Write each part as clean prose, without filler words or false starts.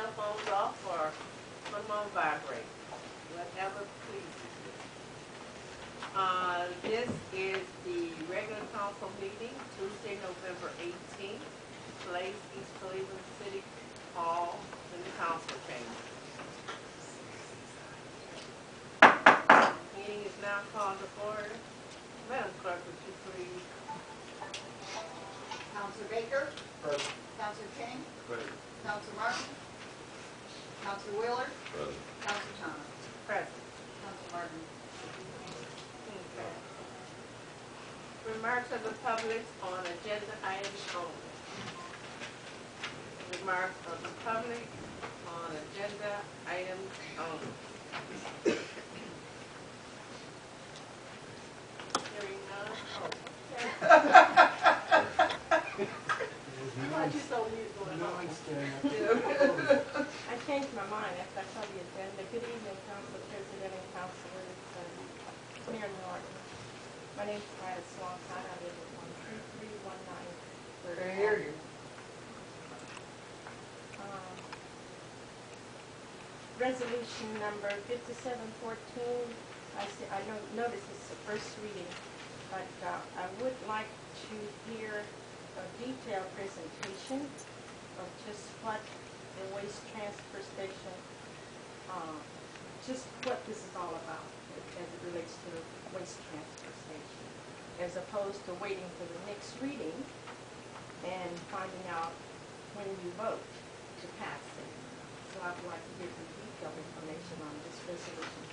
cell phones off or put them on vibrate. Whatever pleases you. This is the regular council meeting, Tuesday, November 18th, place East Cleveland City Hall in the council chamber. Meeting is now called to order. Madam Clerk, would you please? Counsel Baker. Present. Counsel King. Present. Counsel Martin. Counsel Wheeler. Present. Counsel Thomas. Present. Counsel Martin. Okay. Remarks of the public on agenda items only. Remarks of the public on agenda items only. Hearing none. Oh, okay. Why'd you so weird going on? I changed my mind after I saw the agenda. Good evening, Council President and Councilors, Mayor Norton. My name is Gladys Swanside. I live at 13319 I hear you. Resolution number 5714. I notice it's the first reading, but I would like to hear a detailed presentation of just what the waste transfer station, just what this is all about as it relates to the waste transfer station, as opposed to waiting for the next reading and finding out when you vote to pass it. So I would like to hear some detailed information on this resolution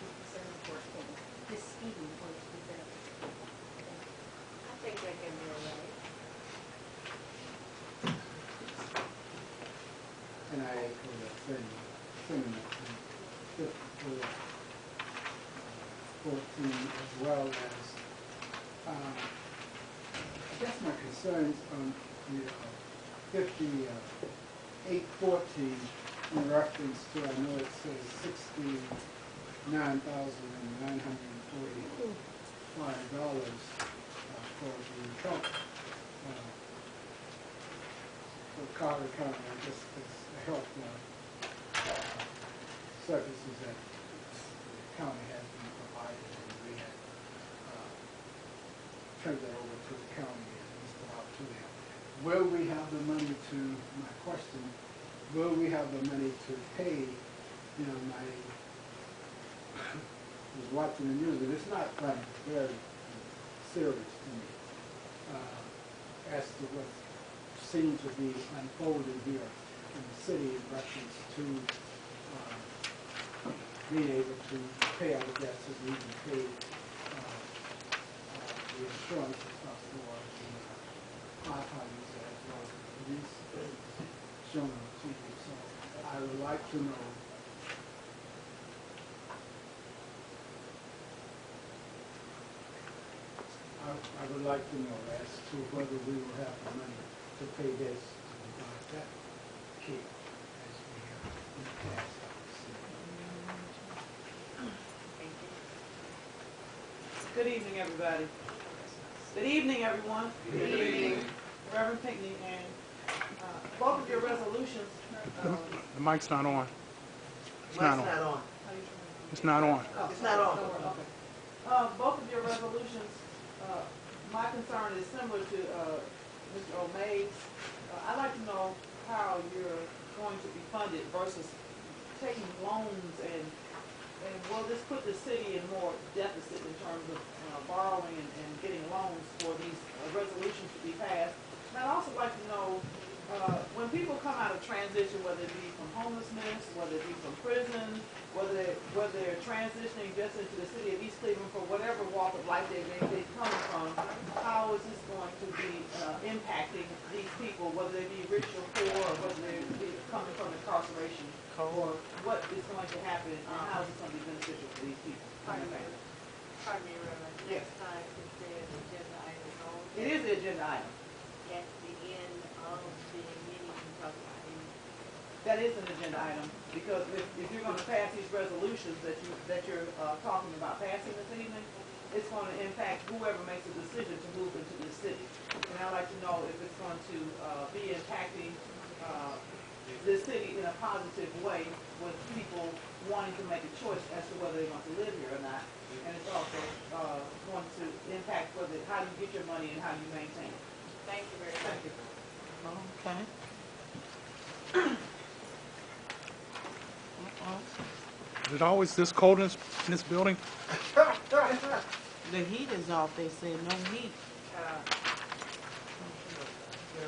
5714 this evening when it's presented. I think that can be arranged. And I echo that sentiment in 14 as well as I guess my concerns on the 5814 in reference to, I know it says $69,945 for the health for Carter County, I guess it's the health services that the county has been provided, and we had turned that over to the county and leased it out to them. Will we have the money to, my question, will we have the money to pay, you know, I was watching the news, and it's not very serious to me as to what seems to be unfolding here in the city in reference to being able to pay our debts and even pay the insurance and stuff for the firefighters as well as the police shown on TV. So I would like to know I would like to know as to whether we will have the money to pay this to provide that care as we have in the past. Good evening, everybody. Good evening, everyone. Good evening. Reverend Pinckney, and both of your resolutions. The mic's not on. It's not on. It's not on. Oh, it's not on. Okay. Both of your resolutions, my concern is similar to Mr. O'May's. I'd like to know how you're going to be funded versus taking loans and will this put the city in more deficit in terms of borrowing and getting loans for these resolutions to be passed? And I'd also like to know when people come out of transition, whether it be from homelessness, whether it be from prison, whether they're transitioning just into the city of East Cleveland for whatever walk of life they may be coming from, how is this going to be impacting these people, whether they be rich or poor, or whether they be coming from incarceration, or what is going to happen, and how is this going to be beneficial for these people? Pardon me, Reverend. Yes. Next time it says agenda item only. It is the agenda item. At the end of the meeting, you talk about it. That is an agenda item, because if you're going to pass these resolutions that you're talking about passing this evening, it's going to impact whoever makes a decision to move into this city. And I'd like to know if it's going to be impacting the city in a positive way with people wanting to make a choice as to whether they want to live here or not. And it's also going to impact how you get your money and how you maintain it. Thank you very Thank much. you. Okay. Is it always this cold in this building? The heat is off, they said, no heat.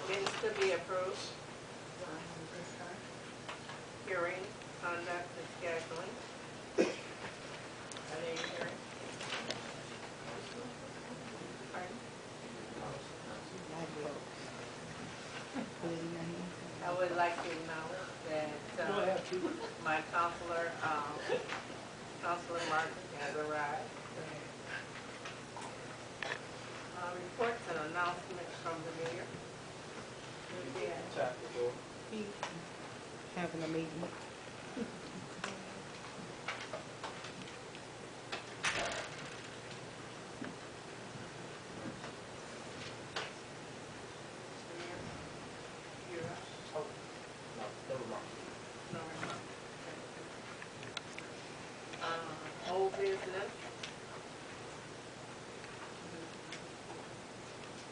Minutes to be approved. Hearing, conduct, and scheduling. Are they hearing? Pardon? I would like to acknowledge that my counselor, Counselor Martin has arrived. Reports and announcements from the mayor. He having a meeting. Old business.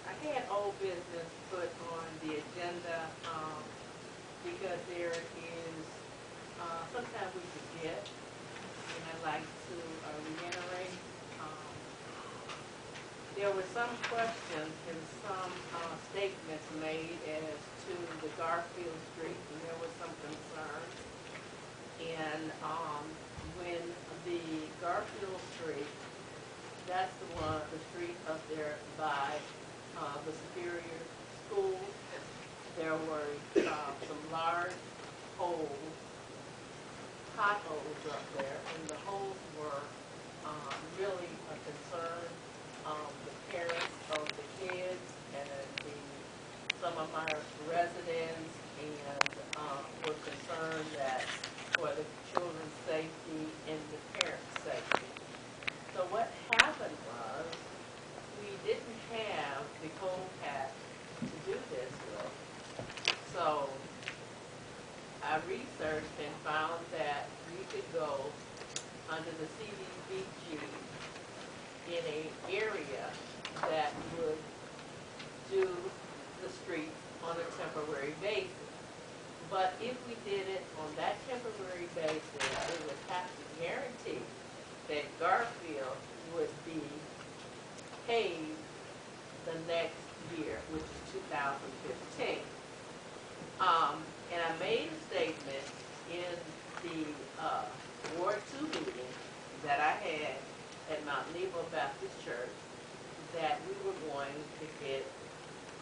I had old business put on the agenda, because there is, sometimes we forget, and I'd like to reiterate, there were some questions and some statements made as to the Garfield Street, and there was some concern. And when the Garfield Street, that's the street up there by the Superior School, there were some large holes, potholes up there, and the holes were really a concern of the parents of the kids and some of our residents, and were concerned that for the children's safety and the parents' safety. So what happened was, we didn't have the cold patch to do this with. So I researched and found that we could go under the CDBG in an area that would do the streets on a temporary basis. But if we did it on that temporary basis, it would have to guarantee that Garfield would be paved the next year, which is 2015. And I made a statement in the Ward 2 meeting that I had at Mount Nebo Baptist Church that we were going to get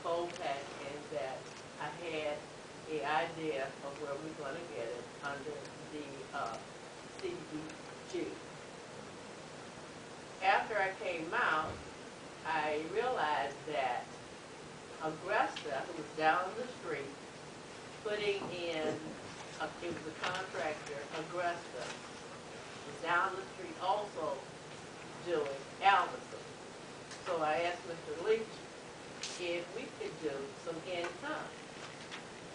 cold patch, and that I had an idea of where we're going to get it under the CDBG. After I came out, I realized that Augusta, who was down the street, putting in, it was a contractor, Augusta, was down the street also doing Albertson. So I asked Mr. Leach if we could do some in kind.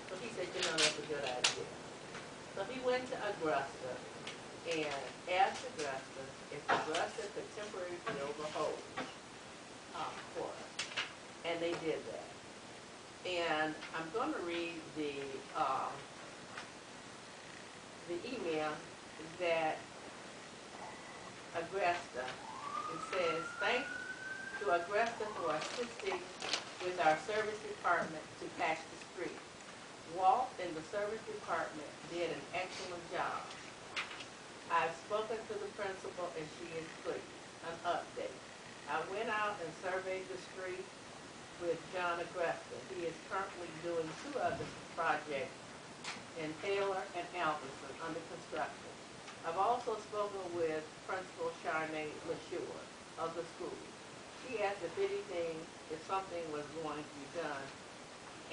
So he said, that's a good idea. So he went to Augusta and asked Augusta if Augusta could temporarily fill the hole for us. And they did that. And I'm going to read the email that Augusta, it says, thanks to Augusta for assisting with our service department to patch the street. Walt and the service department did an excellent job. I've spoken to the principal and she is pleased. An update. I went out and surveyed the street with John Augusta. He is currently doing 2 other projects in Taylor and Albertson under construction. I've also spoken with Principal Charnay LaSure of the school. He asked if something was going to be done,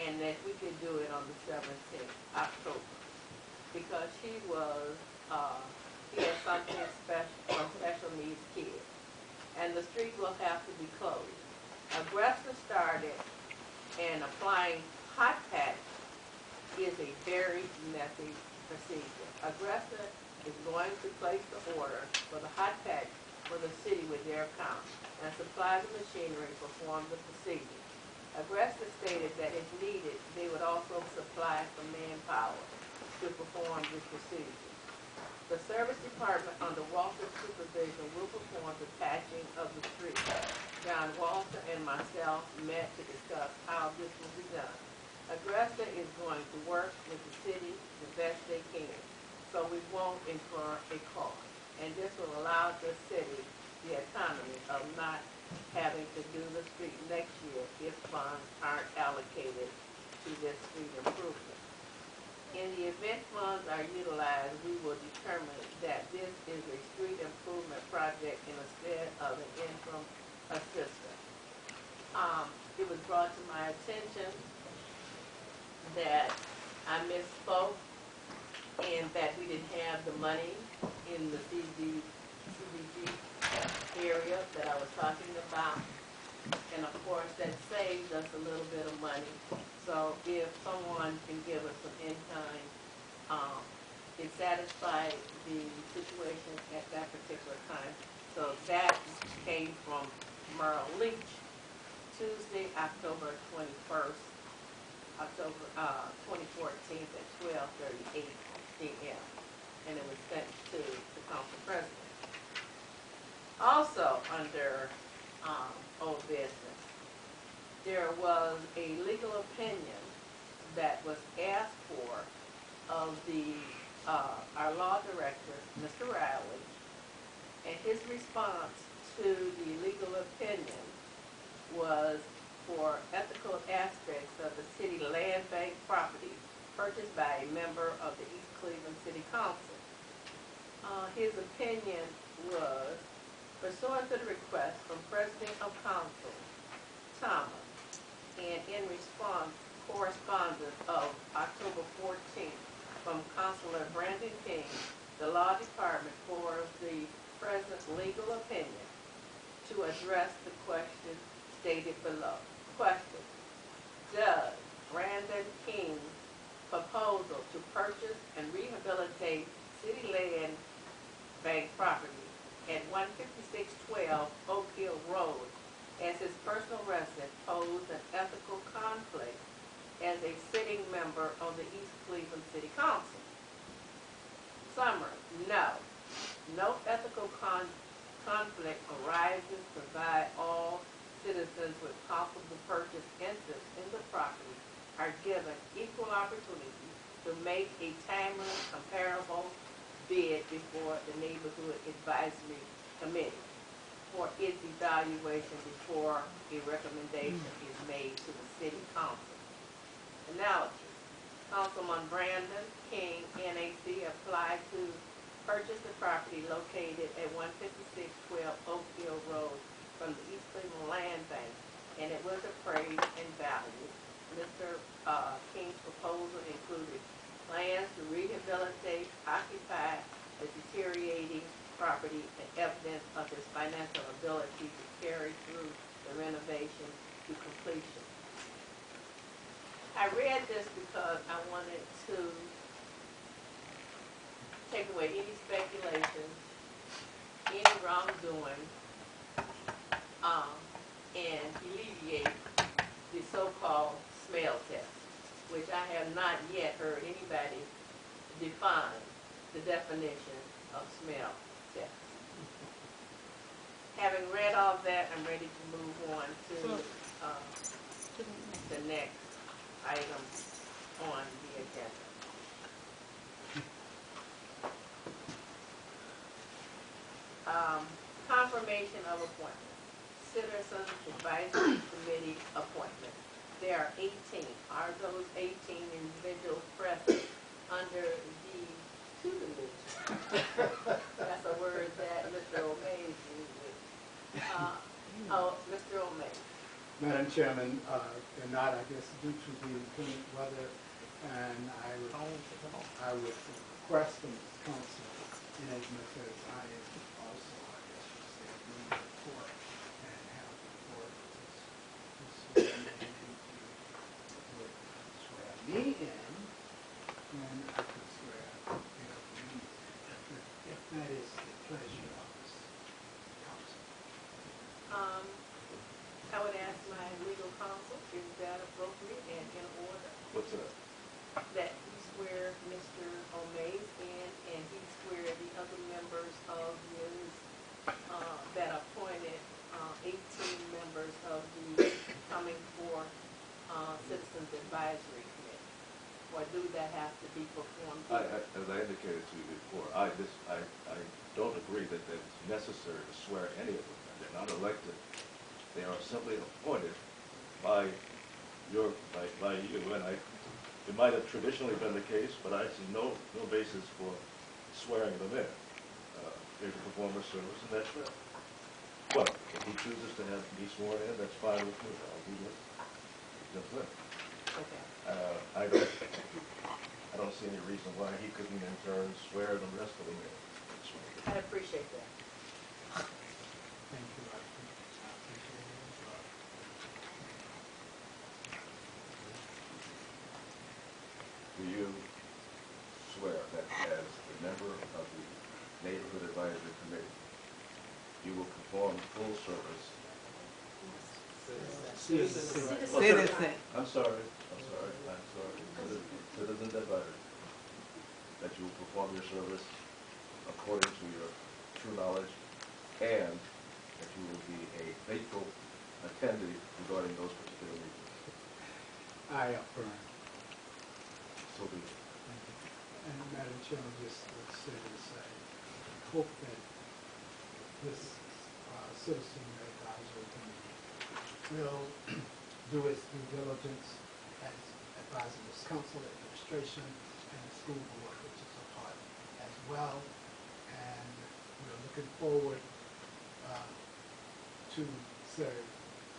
and that we could do it on the 17th, October. Because he had something special for special needs kids. And the street will have to be closed. Augusta started and applying hot patch is a very messy procedure. Aggressor is going to place the order for the hot patch for the city with their account and supply the machinery to perform the procedure. Aggressor stated that if needed, they would also supply some manpower to perform this procedure. The service department under Walter's supervision will perform the patching of the street. John Walter and myself met to discuss how this will be done. Aggressor is going to work with the city the best they can, so we won't incur a cost. And this will allow the city the autonomy of not having to do the street next year if funds aren't allocated to this street improvement. In the event funds are utilized, we will determine that this is a street improvement project instead of an interim assistant. It was brought to my attention that I misspoke and that we didn't have the money in the CDBG area that I was talking about. And of course, that saves us a little bit of money. So if someone can give us some in-kind, it satisfied the situation at that particular time. So that came from Merle Leach, Tuesday, October 21st, 2014 at 12:38 p.m. And it was sent to the council president. Also under old business, there was a legal opinion that was asked for of our law director, Mr. Riley, and his response to the legal opinion was for ethical aspects of the city land bank property purchased by a member of the East Cleveland City Council. His opinion was pursuant to the request from President of Council, Thomas, and in response, correspondence of October 14th from Councilor Brandon King, the law department for the present legal opinion to address the question stated below. Question: does Brandon King's proposal to purchase and rehabilitate city land bank property at 15612 Oak Hill Road as his personal residence pose an ethical conflict as a sitting member of the East Cleveland City Council? Summary: no. No ethical conflict arises provided all citizens with possible purchase interest in the property are given equal opportunity to make a timely, comparable bid before the Neighborhood Advisory Committee for its evaluation before a recommendation is made to the City Council. Analogy: Councilman Brandon King, NAC, applied to purchase the property located at 15612 Oak Hill Road from the East Cleveland Land Bank, and it was appraised and valued. Mr. King's proposal included plans to rehabilitate, occupy the deteriorating property, and evidence of his financial ability to carry through the renovation to completion. I read this because I wanted to take away any speculation, any wrongdoing, and alleviate the so-called smell test, which I have not yet heard anybody define the definition of smell test. Having read all that, I'm ready to move on to the next item on the agenda. Confirmation of appointment. Citizens Advisory Committee appointment. There are 18. Are those 18 individuals present under the tutelage? That's a word that Mr. O'May uses. Mr. O'May. Madam Chairman, and not, I guess, due to the inclement weather, and I would request from the council, in as much as I am also, I guess you say, moving the report and have the report to swear me in do that have to be performed? As I indicated to you before, I don't agree that it's necessary to swear any of them. They're not elected. They are simply appointed by you, and it might have traditionally been the case, but I see no basis for swearing them in. They can perform a service, and that's it. Well, if he chooses to have me sworn in, that's fine with me. I'll do that. That's it. Okay. I don't see any reason why he couldn't in turn swear the rest of them in. I appreciate that. Thank you. I appreciate it as well. Do you swear that as a member of the Neighborhood Advisory Committee, you will perform full service? Citizen. I'm sorry. Citizens Advisory. That you will perform your service according to your true knowledge, and that you will be a faithful attendee regarding those particular meetings. I affirm. So be it. Thank you. And Madam Chairman, just would say this, I hope that this Citizen Advisory Committee will do its due diligence as advising this council, administration, and the school board, which is a part as well. And we're looking forward to serve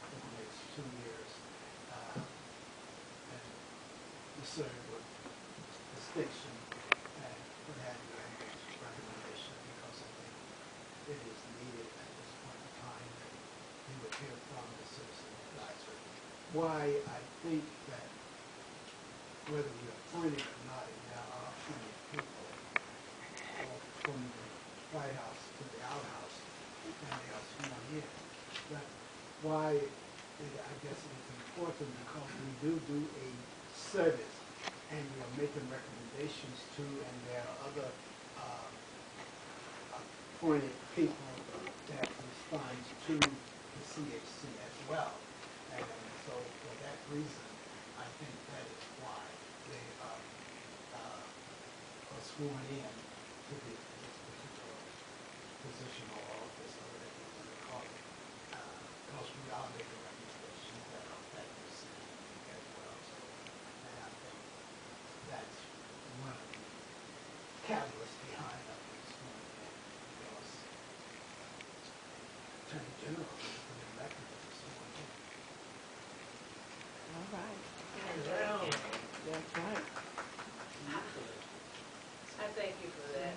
in the next 2 years and to serve with distinction and what have you, and recommendation, because I think it is needed at this point in time that you would hear from the citizen advisory. Why I think that whether we appoint it or not, and there are plenty of people from the White House to the outhouse, and they are sworn in. But why I guess it is important, because we do a service, and we are making recommendations to, and there are other appointed people that respond to the CHC as well. And so for that reason, I think that is why they are sworn in to this particular position or office, or whatever you want to call it, because we are making recommendations that affect the city as well. So, and I think that's one of the catalysts behind us being sworn in, because Attorney General has been elected as a sworn in. All right. Well, That's right. I thank you for that,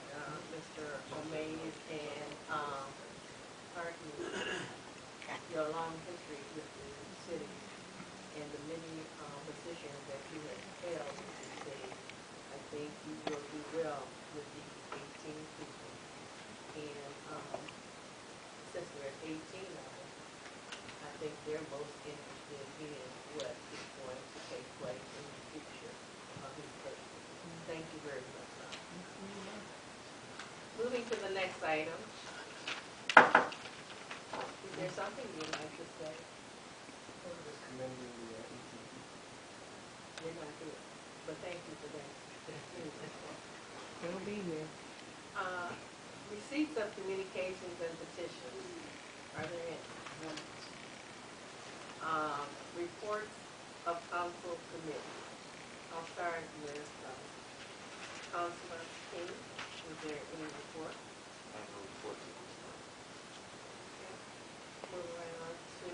Mr. O'Mays, and pardon your long history with the city and the many positions that you have held with the city. I think you will do well with these 18 people. And since we're 18 of them, I think they're most interested in what is going to take place in the future of this person. Thank you very much. Moving to the next item. Is there something you'd like to say? Just commending the ETP. You're not here, but thank you for that. He'll be here. Receipts of communications and petitions. Are there any? Reports of council committee. I'll start with Councilor King. Is there any report? I have no report to this time. Okay. Moving right on to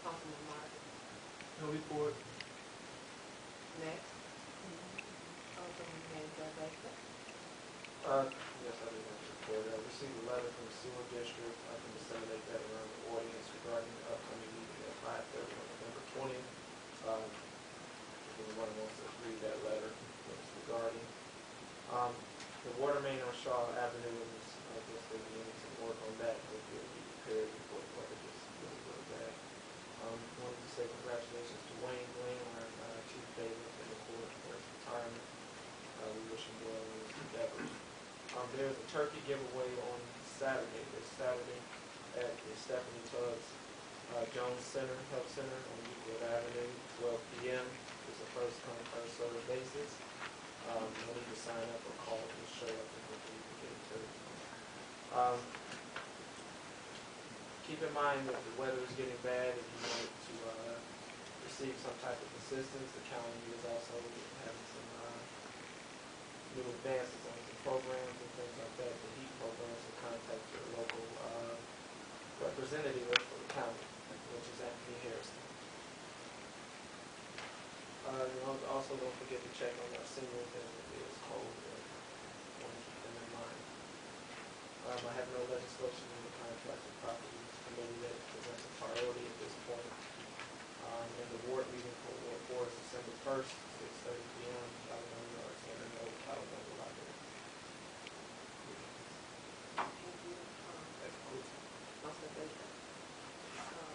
Councilman Martin. No report. Next. Councilman Baker. Yes, I do have a report. I received a letter from the sewer district. I can disseminate that around the audience regarding the upcoming meeting at 5:30 on November 20th. If anyone wants to read that letter, what it's regarding. The water main on Shaw Avenue is, I guess they're beginning to work on that. Hopefully it'll be repaired before the weather gets really bad. Wanted to say congratulations to Wayne our chief bailiff in the court for his retirement. We wish him well in his endeavors. There's a turkey giveaway on Saturday, this Saturday, at the Stephanie Tubbs Jones Health Center on Euclid Avenue, 12 p.m. It's first come, first served basis. No need to sign up or call, just show up and hopefully you can get it too. Keep in mind that the weather is getting bad. If you wanted to receive some type of assistance, the county is also having some new advances on some programs and things like that. The heat programs, and contact your local representative for the county, which is Anthony Harrison. Also, don't forget to check on our seniors as it is cold. Want to keep them in mind. I have no legislation in the contracted properties committee that presents a priority at this point. And the board meeting for Ward 4 is December 1st, 6:30 p.m. Alabama Yard Center, no Alabama Library. That's cool. Council Baker.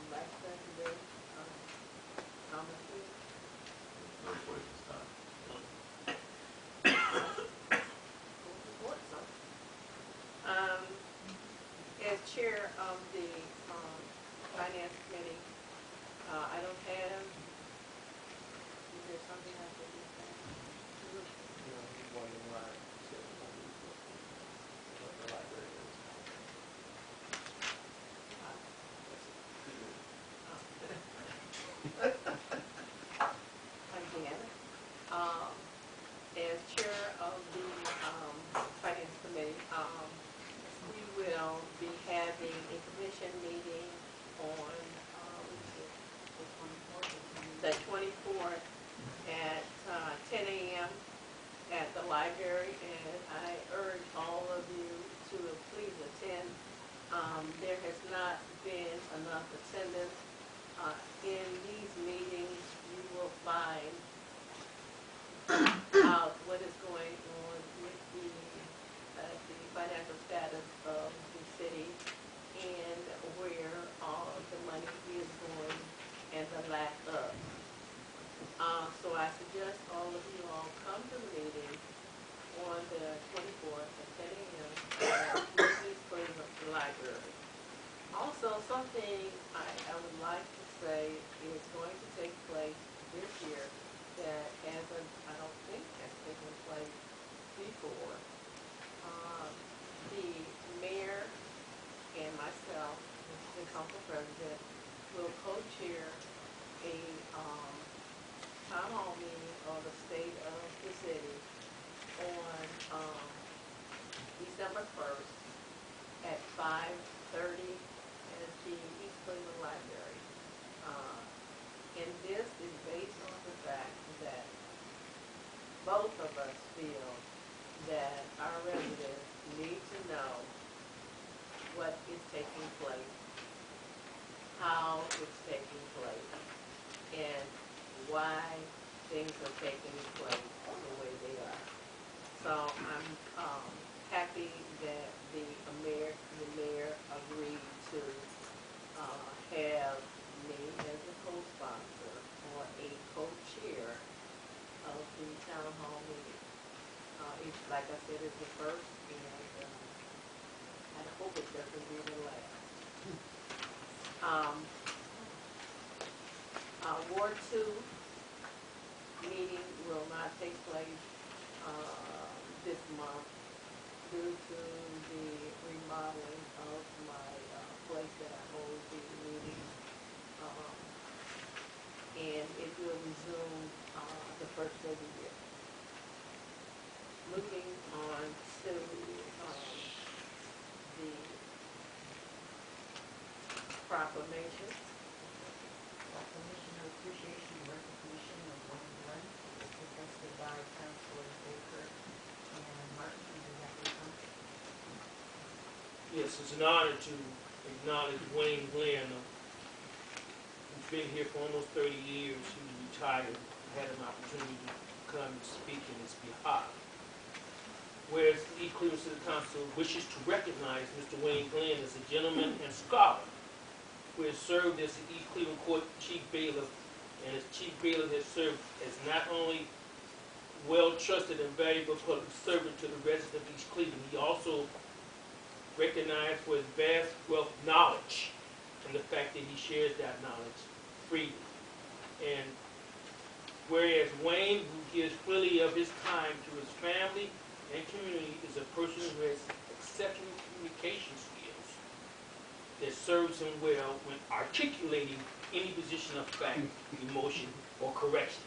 Vice President, Thomas. No questions, Tom. As chair of the finance committee, I don't have, is there something I should do? You know, he's wondering why I said what the library is. Again, as chair of the finance committee, we will be having a commission meeting on the 24th at 10 a.m. at the library, and I urge all of you to please attend. There has not been enough attendance. In these meetings, you will find out what is going on with the financial status of the city and where all of the money is going and the lack of. So I suggest all of you all come to the meeting on the 24th at 10 a.m. at East Cleveland Library. Also, something I would like to say is going to take place this year that I don't think has taken place before. The mayor and myself, the council president, will co-chair a town hall meeting on the state of the city on December 1st at 5:30 at the East Cleveland Library. And this is based on the fact that both of us feel that our residents need to know what is taking place, how it's taking place, and why things are taking place the way they are. So I'm happy that the mayor agreed to have me as a co-sponsor or a co-chair of the town hall meeting. It's, like I said, it's the first, and I hope it doesn't be the last. Ward 2 meeting will not take place this month due to the remodeling of my place that I hold the meeting. And it will resume the first of the year. Moving on to the proclamation. Proclamation of appreciation and recognition of Wayne Glenn, presented by Councilors Baker and Martin. Do you have any comments? Yes, it's an honor to acknowledge Wayne Glenn, who's been here for almost 30 years. He was retired. I had an opportunity to come and speak in his behalf. Whereas the East Cleveland City Council wishes to recognize Mr. Wayne Glenn as a gentleman and scholar who has served as the East Cleveland Court Chief Bailiff, and as Chief Bailiff has served as not only well-trusted and valuable public servant to the residents of East Cleveland, he also recognized for his vast wealth of knowledge and the fact that he shares that knowledge freely. And Whereas Wayne, who gives freely of his time to his family and community, is a person who has exceptional communication skills that serves him well when articulating any position of fact, emotion, or correction.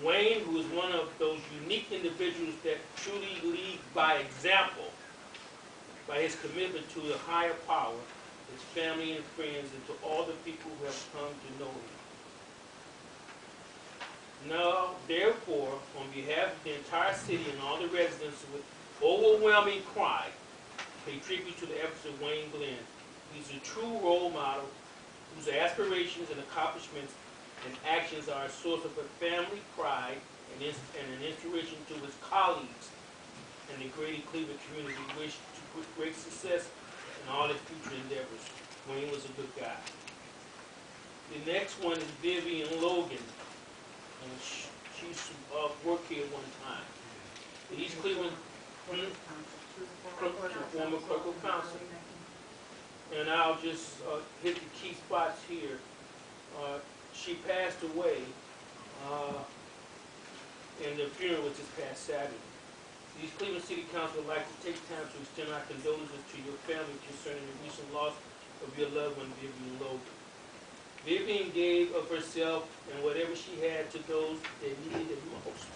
Wayne, who is one of those unique individuals that truly lead by example, by his commitment to the higher power, his family and friends, and to all the people who have come to know him. Now, therefore, on behalf of the entire city and all the residents with overwhelming pride, pay tribute to the efforts of Wayne Glenn. He's a true role model whose aspirations and accomplishments and actions are a source of a family pride and an inspiration to his colleagues and the greater Cleveland community who wish to put great success in all his future endeavors. Wayne was a good guy. The next one is Vivian Logan. And she used to work here one time. The East Cleveland, former clerk of council. And I'll just hit the key spots here. She passed away, and the funeral was this past Saturday. The East Cleveland City Council would like to take time to extend our condolences to your family concerning the recent loss of your loved one, Vivian Logan. Vivian gave of herself and whatever she had to those that needed it most.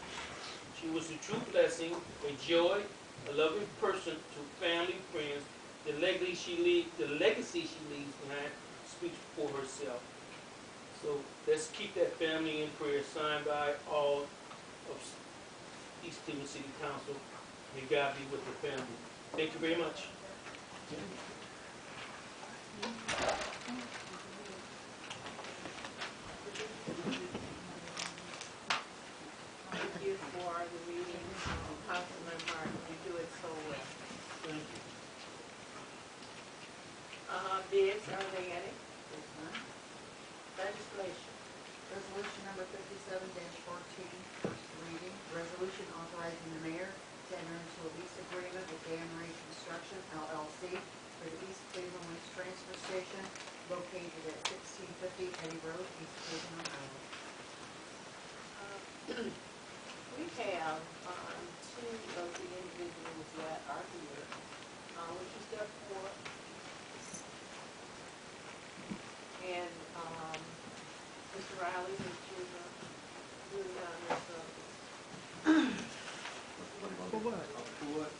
She was a true blessing, a joy, a loving person to family, friends. The legacy she leaves behind speaks for herself. So let's keep that family in prayer, signed by all of East Cleveland City Council. May God be with the family. Thank you very much. Thank you for the reading, Councilman Martin. You do it so well. Thank you. Bids, are they any? There's none. Legislation. Resolution number 57-14, first reading. Resolution authorizing the mayor to enter into a lease agreement with Dan Marie Construction, LLC, for the East Cleveland Waste Transfer Station located at 1650 Eddy Road, East Cleveland, Ohio. We have two of the individuals that are here. Would you step forward? And Mr. Riley, would you do the honors of For what?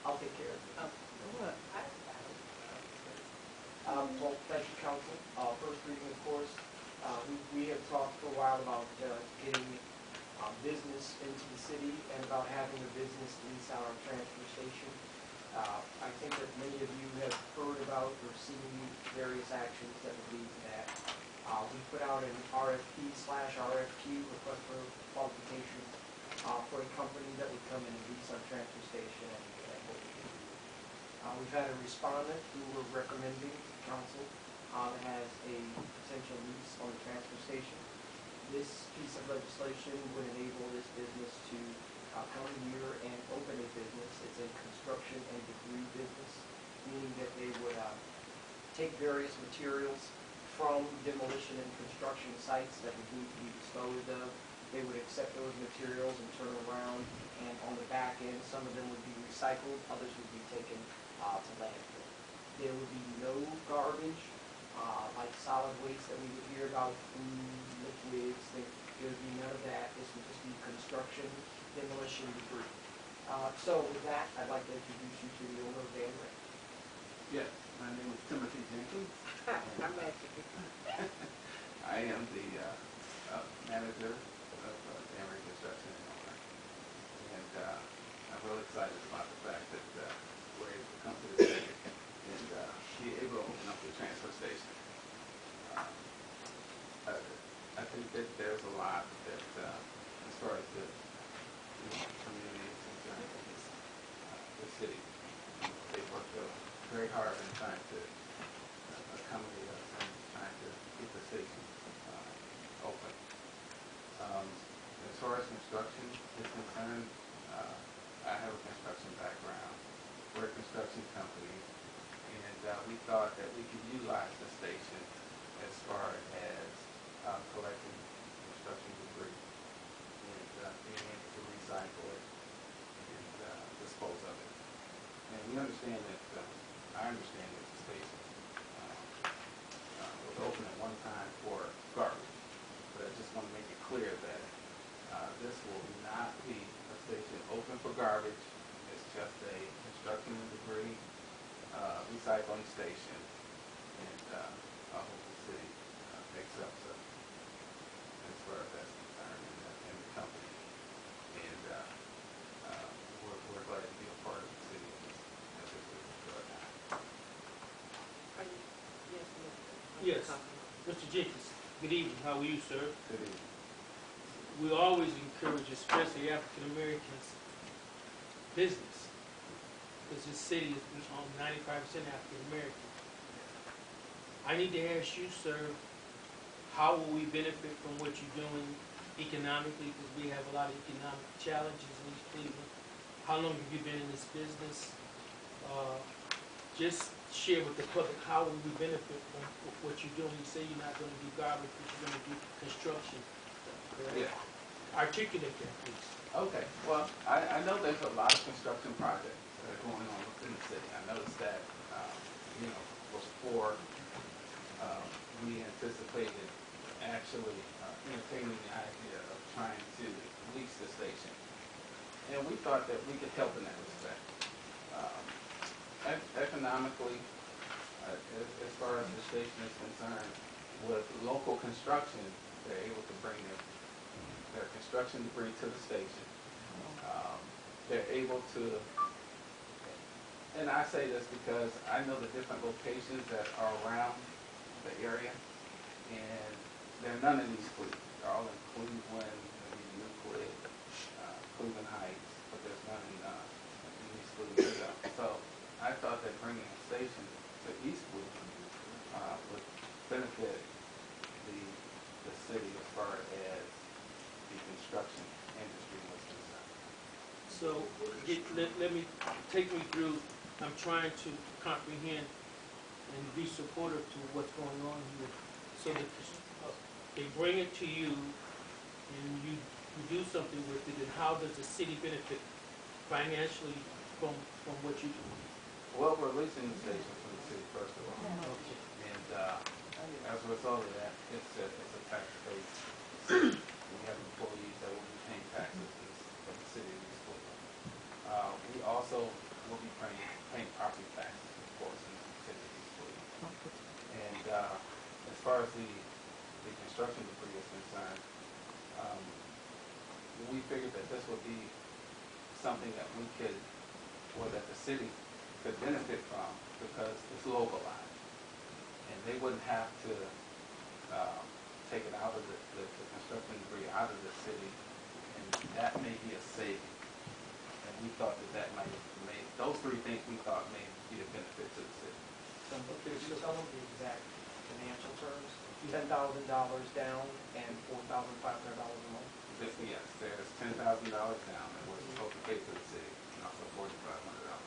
I'll take care of it. For what? Well, thank you, council. First reading, of course, we have talked for a while about getting business into the city and about having a business lease our transfer station. I think that many of you have heard about or seen various actions that would lead to that. We put out an RFP/RFQ, request for qualification, for a company that would come in and lease our transfer station and what we can do. We've had a respondent who we're recommending to council that has a potential lease on the transfer station. This piece of legislation would enable this business to come here and open a business. It's a construction and debris business, meaning that they would take various materials from demolition and construction sites that would need to be disposed of. They would accept those materials and turn around, and on the back end, some of them would be recycled, others would be taken to landfill. There would be no garbage, like solid waste that we would hear about, food, liquids, there would be none of that. This would just be construction, demolition, debris. So with that, I'd like to introduce you to the owner of Dan Ray. Yes, my name is Timothy Jenkins. I'm asking. I am the manager of Dan Ray Construction and owner. And I'm really excited about the fact that we're able to come to the city and be able to open up the transfer station. I think that there's a lot that, as far as the community is concerned, the city, they worked very hard in trying to accommodate us and trying to get the station open. As far as construction is concerned, I have a construction background. We're a construction company, and we thought that we could utilize the station as far as collecting construction debris and being able to recycle it and dispose of it. And we understand that, I understand that the station was open at one time for garbage, but I just want to make it clear that this will not be a station open for garbage. It's just a construction and debris recycling station, and I hope the city accepts it as far as that's concerned, and the company. And we're glad to be a part of the city as this is going on. Yes, Mr. Jenkins, good evening, how are you, sir? Good evening. We always encourage, especially African Americans, business, because this city is 95% African American. I need to ask you, sir, how will we benefit from what you're doing economically, because we have a lot of economic challenges in East Cleveland. How long have you been in this business? Just share with the public, how will we benefit from what you're doing? You say you're not going to do garbage, but you're going to do construction. Yeah. Articulate that, please. Okay, well, I know there's a lot of construction projects that are going on within the city. I noticed that, before we anticipated actually entertaining the idea of trying to lease the station. And we thought that we could help in that respect. Economically, as far as the station is concerned, with local construction, they're able to bring their construction debris to the station. They're able to, and I say this because I know the different locations that are around the area, and there are none in East Cleveland. They're all in Cleveland, maybe Euclid, Cleveland Heights, but there's none in East Cleveland. So I thought that bringing a station to East Cleveland would benefit the city as far as the construction industry was concerned. So let me take me through. I'm trying to comprehend and be supportive to what's going on here. So that they bring it to you, and you do something with it. And how does the city benefit financially from what you do? Well, we're leasing the station from the city first of all, Okay. and as a result of that, it's a tax-based city. We have employees that will be paying taxes for the city of East Cleveland. We also will be paying property taxes, of course, in the city of East Cleveland. And as far as the construction debris is concerned, we figured that this would be something that we could, or that the city could benefit from, because it's localized. And they wouldn't have to take it out of the construction debris out of the city, and that may be a saving. And we thought that might make, those three things we thought may be a benefit to the city. So could you tell them the exact financial terms? $10,000 down and $4,500 a month? Yes, there's $10,000 down that we're supposed to pay to the city, and also $4,500 a month.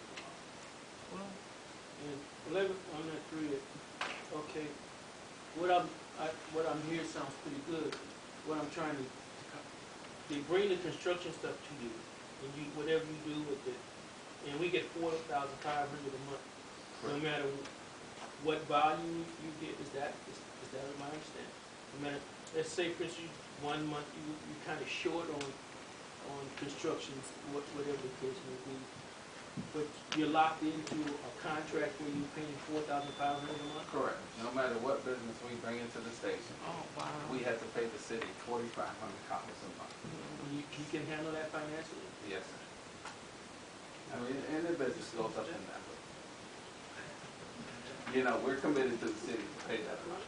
Well, and 11 on that 3. Okay. What I'm hearing sounds pretty good. What I'm trying to, they bring the construction stuff to you, and you whatever you do with it, and we get $4,500 a month, no matter what value you get. Is that my understanding? No matter, let's say for instance, 1 month you kind of short on constructions, whatever the case may be, but you're locked into a contract where you're paying $4,500 a month. Correct. No matter what business we bring into the station, Oh wow! we have to pay the city $4,500 a month. You can handle that financially. Yes, sir. I mean, and the business goes up and down. You know, we're committed to the city to pay that amount.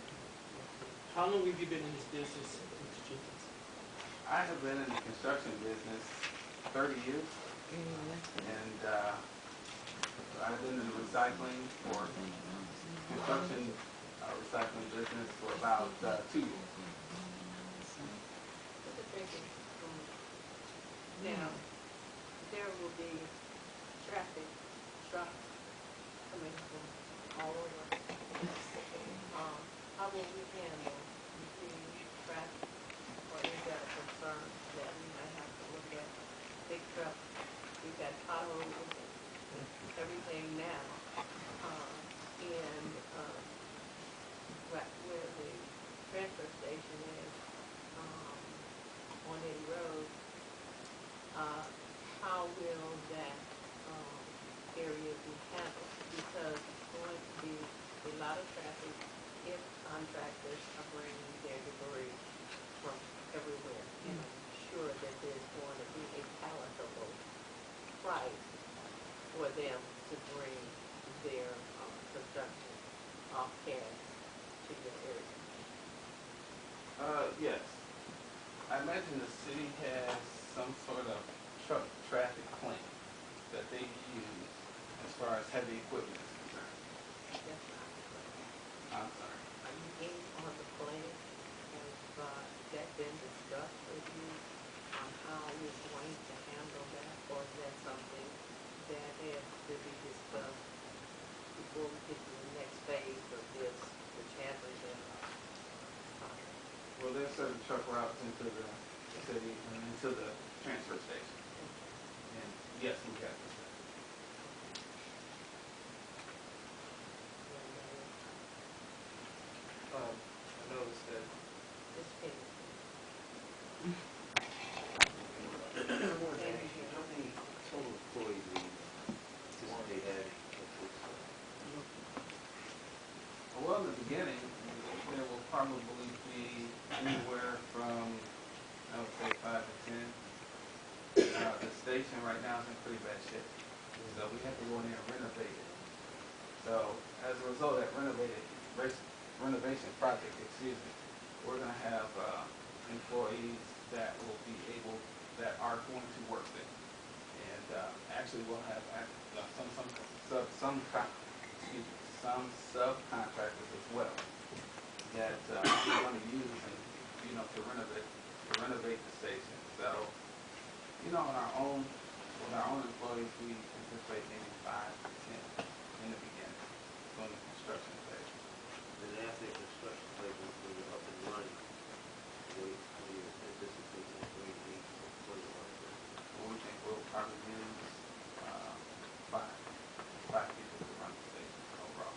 How long have you been in this business, Mr. Jenkins? I have been in the construction business 30 years, and I've been in the recycling or construction recycling business for about 2 years. Mr. Jenkins, now, there will be traffic, trucks coming from all over. how will we handle the traffic, or is that a concern that we might have to look at? Big truck, we've got potholes and everything now, and, right where the transfer station is, on Eddie Road, how will that, area be handled? Because it's going to be a lot of traffic if contractors are bringing their debris from everywhere. And I'm sure that there's going to be a palatable price for them to bring their, construction off gas to your area. Yes. I imagine the city has some sort of truck traffic plan that they use as far as heavy equipment is concerned. That's not correct. I'm sorry. Are you in on the plan? Has, that been discussed with you on how you're going to handle that? Or is that something that has to be discussed before we get to the next phase of this, which hasn't been, Well, there's certain truck routes into the city and into the transfer station. And yes, we have this. I noticed that this phase? How many total employees do you anticipate having? Well, in the beginning, there will probably be anywhere from, I would say, 5 to 10. The station right now is in pretty bad shape, so we have to go in there and renovate it. So as a result of that renovation project, we're going to have employees that will be that are going to work there, and actually we'll have some subcontractors as well that we're going to use and to renovate the station. So with our own employees, we anticipate maybe 5 to 10 in the beginning during the construction phase. And after the construction phase, when you're up and running, what do you anticipate the employee needs for the work? Well, we think we'll probably use 5 people to run the station overall.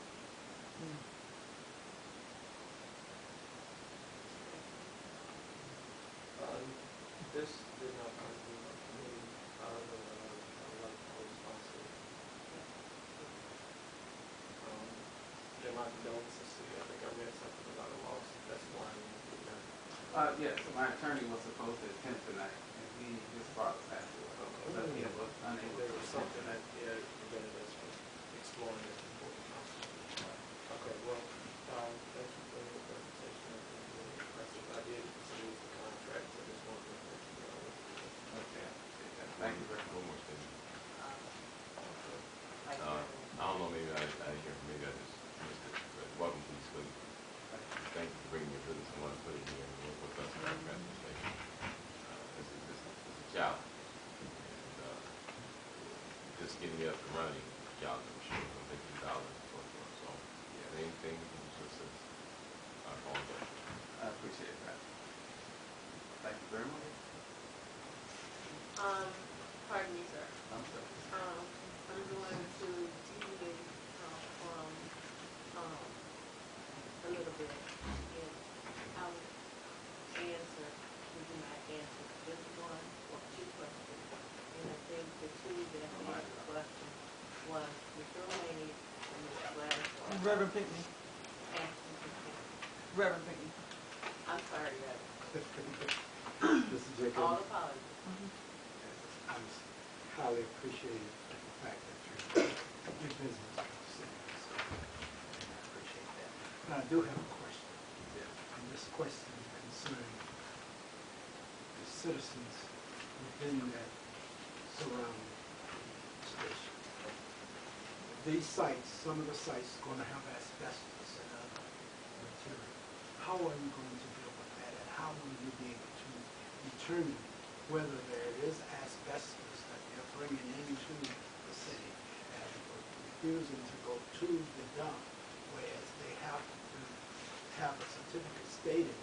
this did not come to me. I don't know, I like how responsive. There might be condolences to you. I think I read something about a loss. That's why I didn't do that. Yes, my attorney was supposed to attend tonight, and his father passed away, so he was unable There to was attend something tonight. that, prevented us from exploring this before the council. Okay, well, thank you for your presentation. I think it's really impressive. I did see the contract, so just wanted to let you know. Okay, I appreciate that. Thank you very much. One more thing. Like, I don't know, maybe I didn't hear, maybe I just missed it, but welcome to the school. Thank you for bringing your business and wanting to put it here and work with us in our transportation. This is a challenge. And, just getting it up and running, is a challenge, I'm sure, it'll take $2 and so forth. So, yeah, anything we can do to assist our own budget. I appreciate that. Thank you very much. Pardon me, sir. I'm sorry. I'm going to deviate from a little bit, and I will answer, would you mind answer just one or two questions? And I think the two that asked the question was Mr. O'Malley and Ms. Gladys. Reverend Pinckney. Asking for help. Reverend Pinckney. I'm sorry, Reverend. Mr. Jacob, All apologies. I'm highly appreciative of the fact that your business is serious. And I appreciate that. But I do have a question. And this question is concerning the citizens within that surrounding station. These sites, some of the sites are going to have asbestos and other material. How are you going to deal with that, and how will you be able to determine whether there is asbestos that they're bringing into the city and refusing to go to the dump, whereas they have to have a certificate stating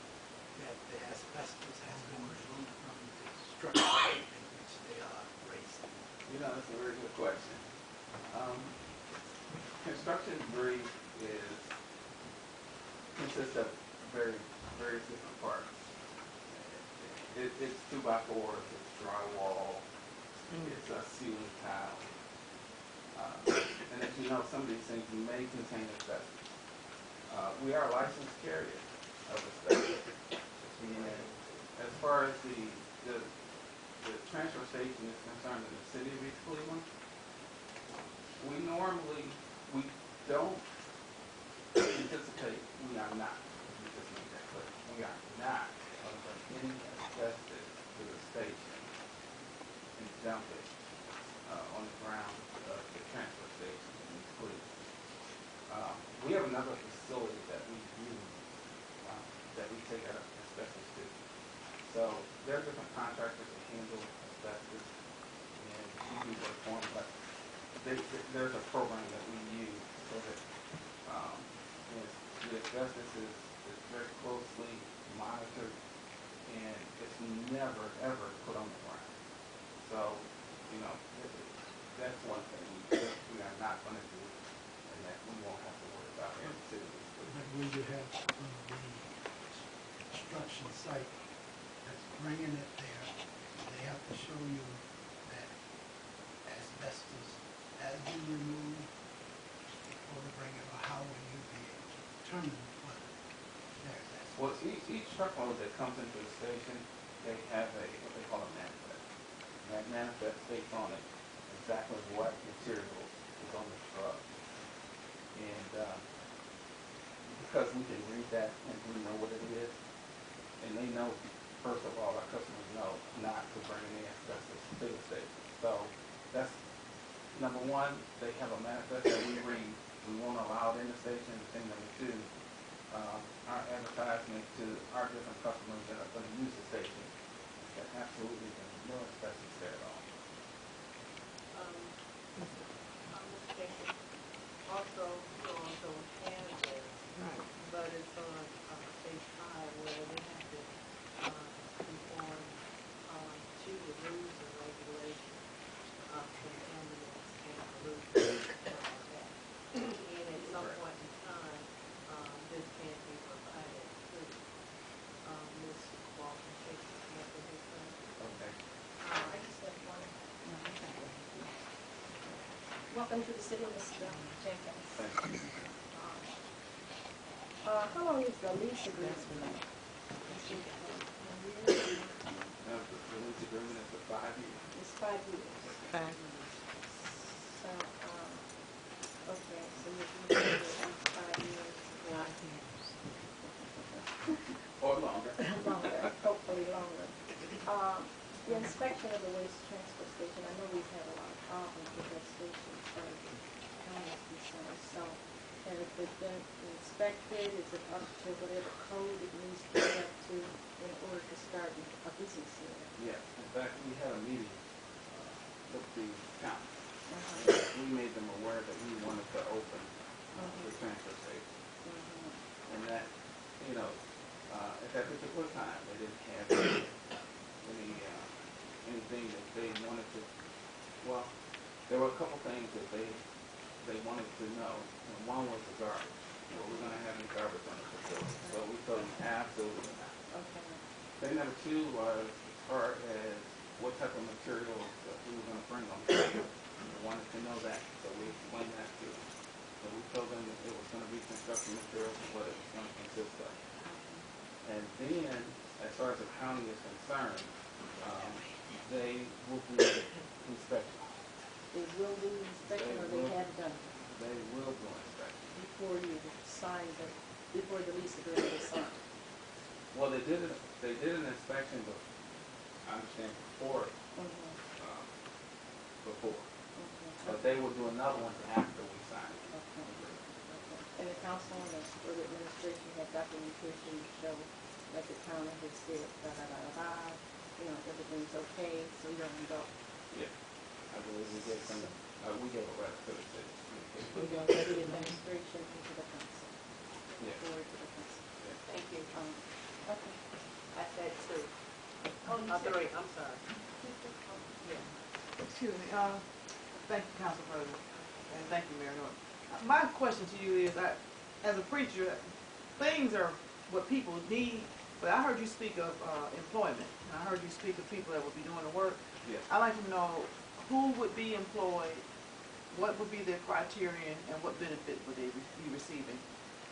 that the asbestos has been removed from the structure in which they are raised. You know, that's a very good question. Construction debris consists of various different parts. It's 2x4s, it's drywall, it's a ceiling tile. And as you know, some of these things may contain asbestos. We are a licensed carrier of asbestos. And as far as the transfer station is concerned in the city of East Cleveland, we don't anticipate, we are not, let me just make that clear, we are not going to bring any asbestos to the station and dump it on the grounds of the transfer station in East Cleveland. We have another facility that we use, that we take out asbestos to. So there are different contractors that handle asbestos, and we do work for them, but there's a program that we use so that the asbestos is very closely monitored, and it's never, ever put on the ground. So, you know, that's one thing we are not going to do, and that we won't have to worry about in the city. But when you have the construction site that's bringing it there, they have to show you that asbestos has been removed before they bring it, or how will you be able to determine whether there's asbestos? Well, each truckload that comes into the station, they have what they call a manifest. And that manifest states on it exactly what material is on the truck. And because we can read that and we know what it is, and they know, first of all, our customers know not to bring any asbestos to the station. So that's number one, they have a manifest that we read. We won't allow it in the station. Thing number two, our advertisement to our different customers that are going to use the station, that absolutely there's no asbestos there at all. Also, you also Kansas, but it's on page 5 where they have to conform to the rules and regulations of contaminants and pollutants and all that. And at some point in time, this can be provided through Ms. Walton Chase method is Okay. I just have one. Welcome to the city, Mr. Jenkins. Thank you. How long is the lease agreement? The lease agreement is for 5 years. It's 5 years. 5 years. So, okay, so you're going to do it 5 years. Or longer. Longer, hopefully longer. The inspection of the waste transfer station, I know we've had a lot of problems with that station as far as the county is concerned. So, has it been inspected? Is it up to whatever code it needs to be up to in order to start a business here? Yes. In fact, we had a meeting with the county. We made them aware that we wanted to open the transfer station. And that, you know, at that particular time, they didn't have anything that they wanted to, well, there were a couple things that they wanted to know. And one was the garbage. Well, we're going to have any garbage on the facility. So we told them absolutely not. Okay. Thing number two was as far as what type of materials that we were going to bring on the site. We wanted to know that, so we explained that to them. So we told them that it was going to be construction materials and what it was going to consist of. And then, as far as the county is concerned, they will do inspection. They will do inspection or they have done it? They will do inspection. Before you sign before the lease agreement is signed? Well, they did an inspection, but I understand before. But they will do another one after we sign it. And the council and the administration have documentation to show that the county has said you know, everything's okay, so you're on go. Yeah, I believe we gave them, we gave a letter to the city. We go to the administration and to the council. Yeah. Forward to the council. Yeah. Thank you. Okay. I said two. Oh, you said- Three, I'm sorry. Yeah. Excuse me, thank you, Council President, and thank you, Mayor Norton. My question to you is, as a preacher, things are what people need, but I heard you speak of employment, and I heard you speak of people that would be doing the work. Yes. I'd like to know who would be employed, what would be their criterion, and what benefit would they be receiving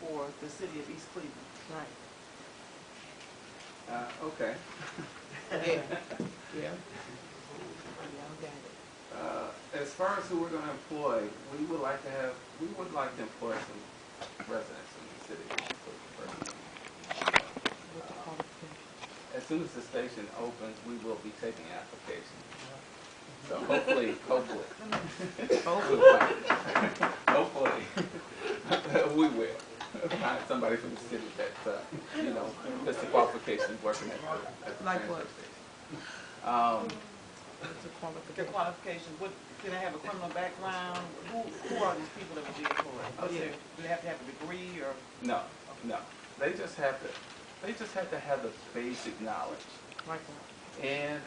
for the city of East Cleveland? Right. Okay. Yeah. As far as who we're gonna employ, we would like to employ some residents in the city. As soon as the station opens, we will be taking applications. So hopefully, we will find somebody from the city that, fits the qualifications working at the Like transfer what? station. The qualifications, what, can they have a criminal background? Who are these people that would be employed? Oh, yeah. Do they have to have a degree or? No. They just have to have the basic knowledge. Like what? And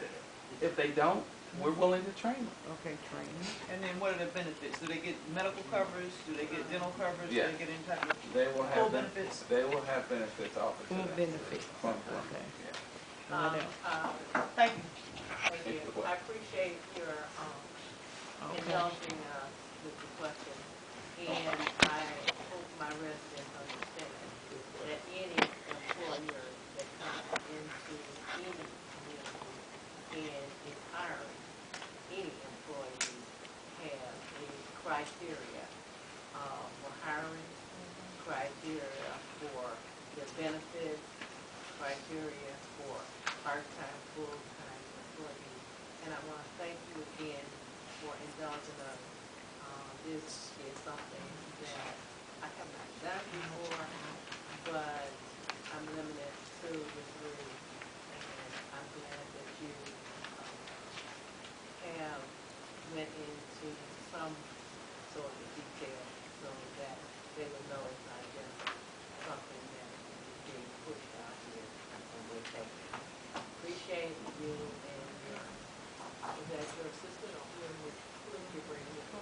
if they don't, we're willing to train them. Okay, training. And then what are the benefits? Do they get medical coverage? Do they get dental coverage? Yeah. Do they get any type of They will full have benefits? They will have benefits offered to them. benefits. Okay. Yeah. Thank you. Thank you. I appreciate your indulging with the question. And I hope my residents understand that any employer that comes into any community and is hiring any employee have a criteria for hiring, criteria for the benefits, criteria for part-time, full-time employees. And I want to thank you again for indulging us. This is something that I have not done before, but I'm limited to the three. And I'm glad that you have went into some sort of detail so that they would know it's not just something that is being pushed out here and we're taking. Appreciate you and your, is that your assistant or who is you bringing with you?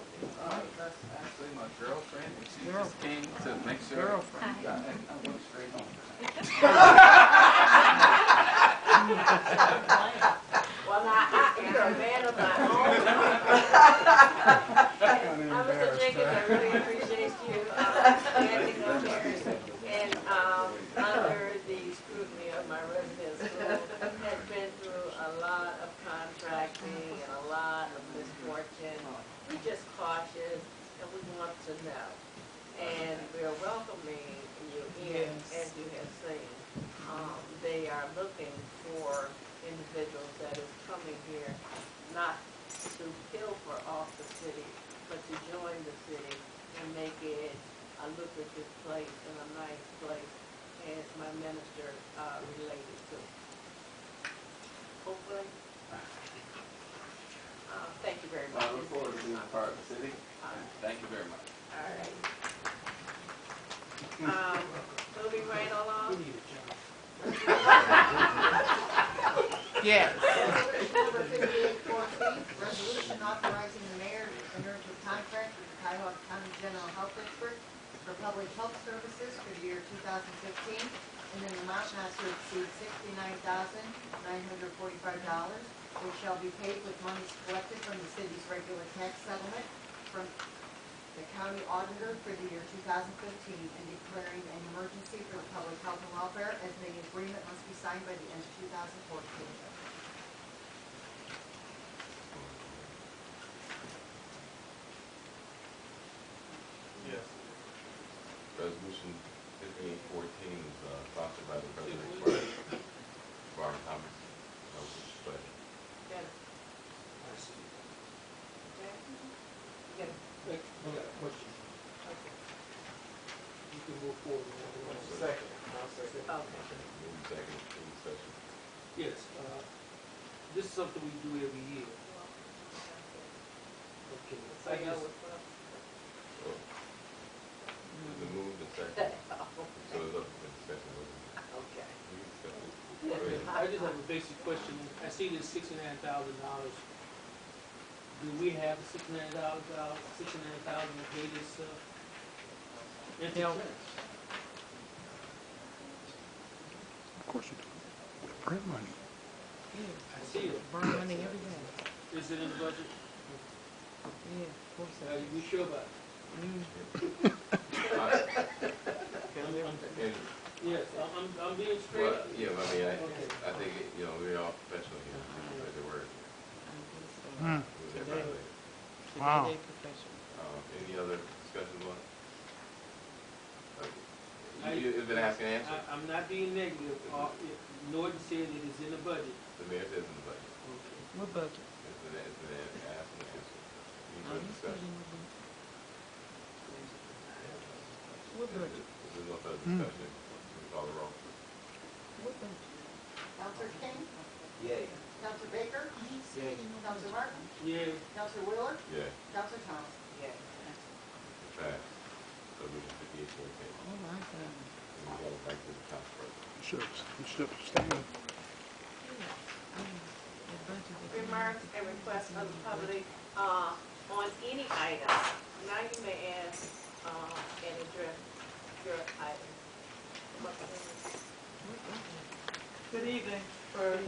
That's actually my girlfriend, and she just came to make sure. And I went straight home. Well, now, you're a man of my own. Mr. Jenkins, I really appreciate you standing up here and under the scrutiny of my residents who has been through a lot of contracting and a lot of misfortune. We're just cautious and we want to know. And we're welcoming you in, as you have seen. They are looking for individuals that is coming here not to pilfer off the city, but to join the city and make it a lucrative place and a nice place, as my minister related to. Hopefully. Thank you very much. I look forward to being a part of the city. Thank you very much. All right. Moving right along. Yes. Number 5814, resolution authorizing the mayor to enter into a contract with the Cuyahoga County General Health Expert for public health services for the year 2015 in an amount not to exceed $69,945, which shall be paid with monies collected from the city's regular tax settlement from the county auditor for the year 2015 and declaring an emergency for the public health and welfare, as the agreement must be signed by the end of 2014. Yes. Resolution 5814 is sponsored by the President Brian Thomas. No pleasure. Get it. I see. Okay. Get it. I got a question. Okay. You can move forward. Second. I'll second. Okay. Move second, any discussion? Yes, this is something we do every year. Okay. So you know what's up? So, the move, the second. So it's up for discussion. I just have a basic question. I see this $69,000. Do we have the $69,000 to pay this, interest? Of course you do. We print money. I see it. Burn money every day. Is it in the budget? Yeah, of course. You sure about it? And, Yes, I'm being straight. well, yeah, I mean, Okay. I think, you know, we're all professional here, we use the word. Hmm. We'll get right later. Wow. Any other discussions on it? Okay. You've been asking answers? I'm not being negative. Norton said it is in the budget. The mayor says in the budget. Okay. What budget? It's been asked and answered. Any further discussion? What budget? If there's no further discussion, we call the roll. What budget? Counselor King, Yay. Counselor Baker, Counselor Martin, Yeah. Counselor Wheeler, Yeah, Counselor Thomas. passed. So we can 58 for the table. Oh, my God. And we go back to the council president. You should abstain. Remarks and requests of the public, on any item. Now you may ask, and address your item. Good evening. For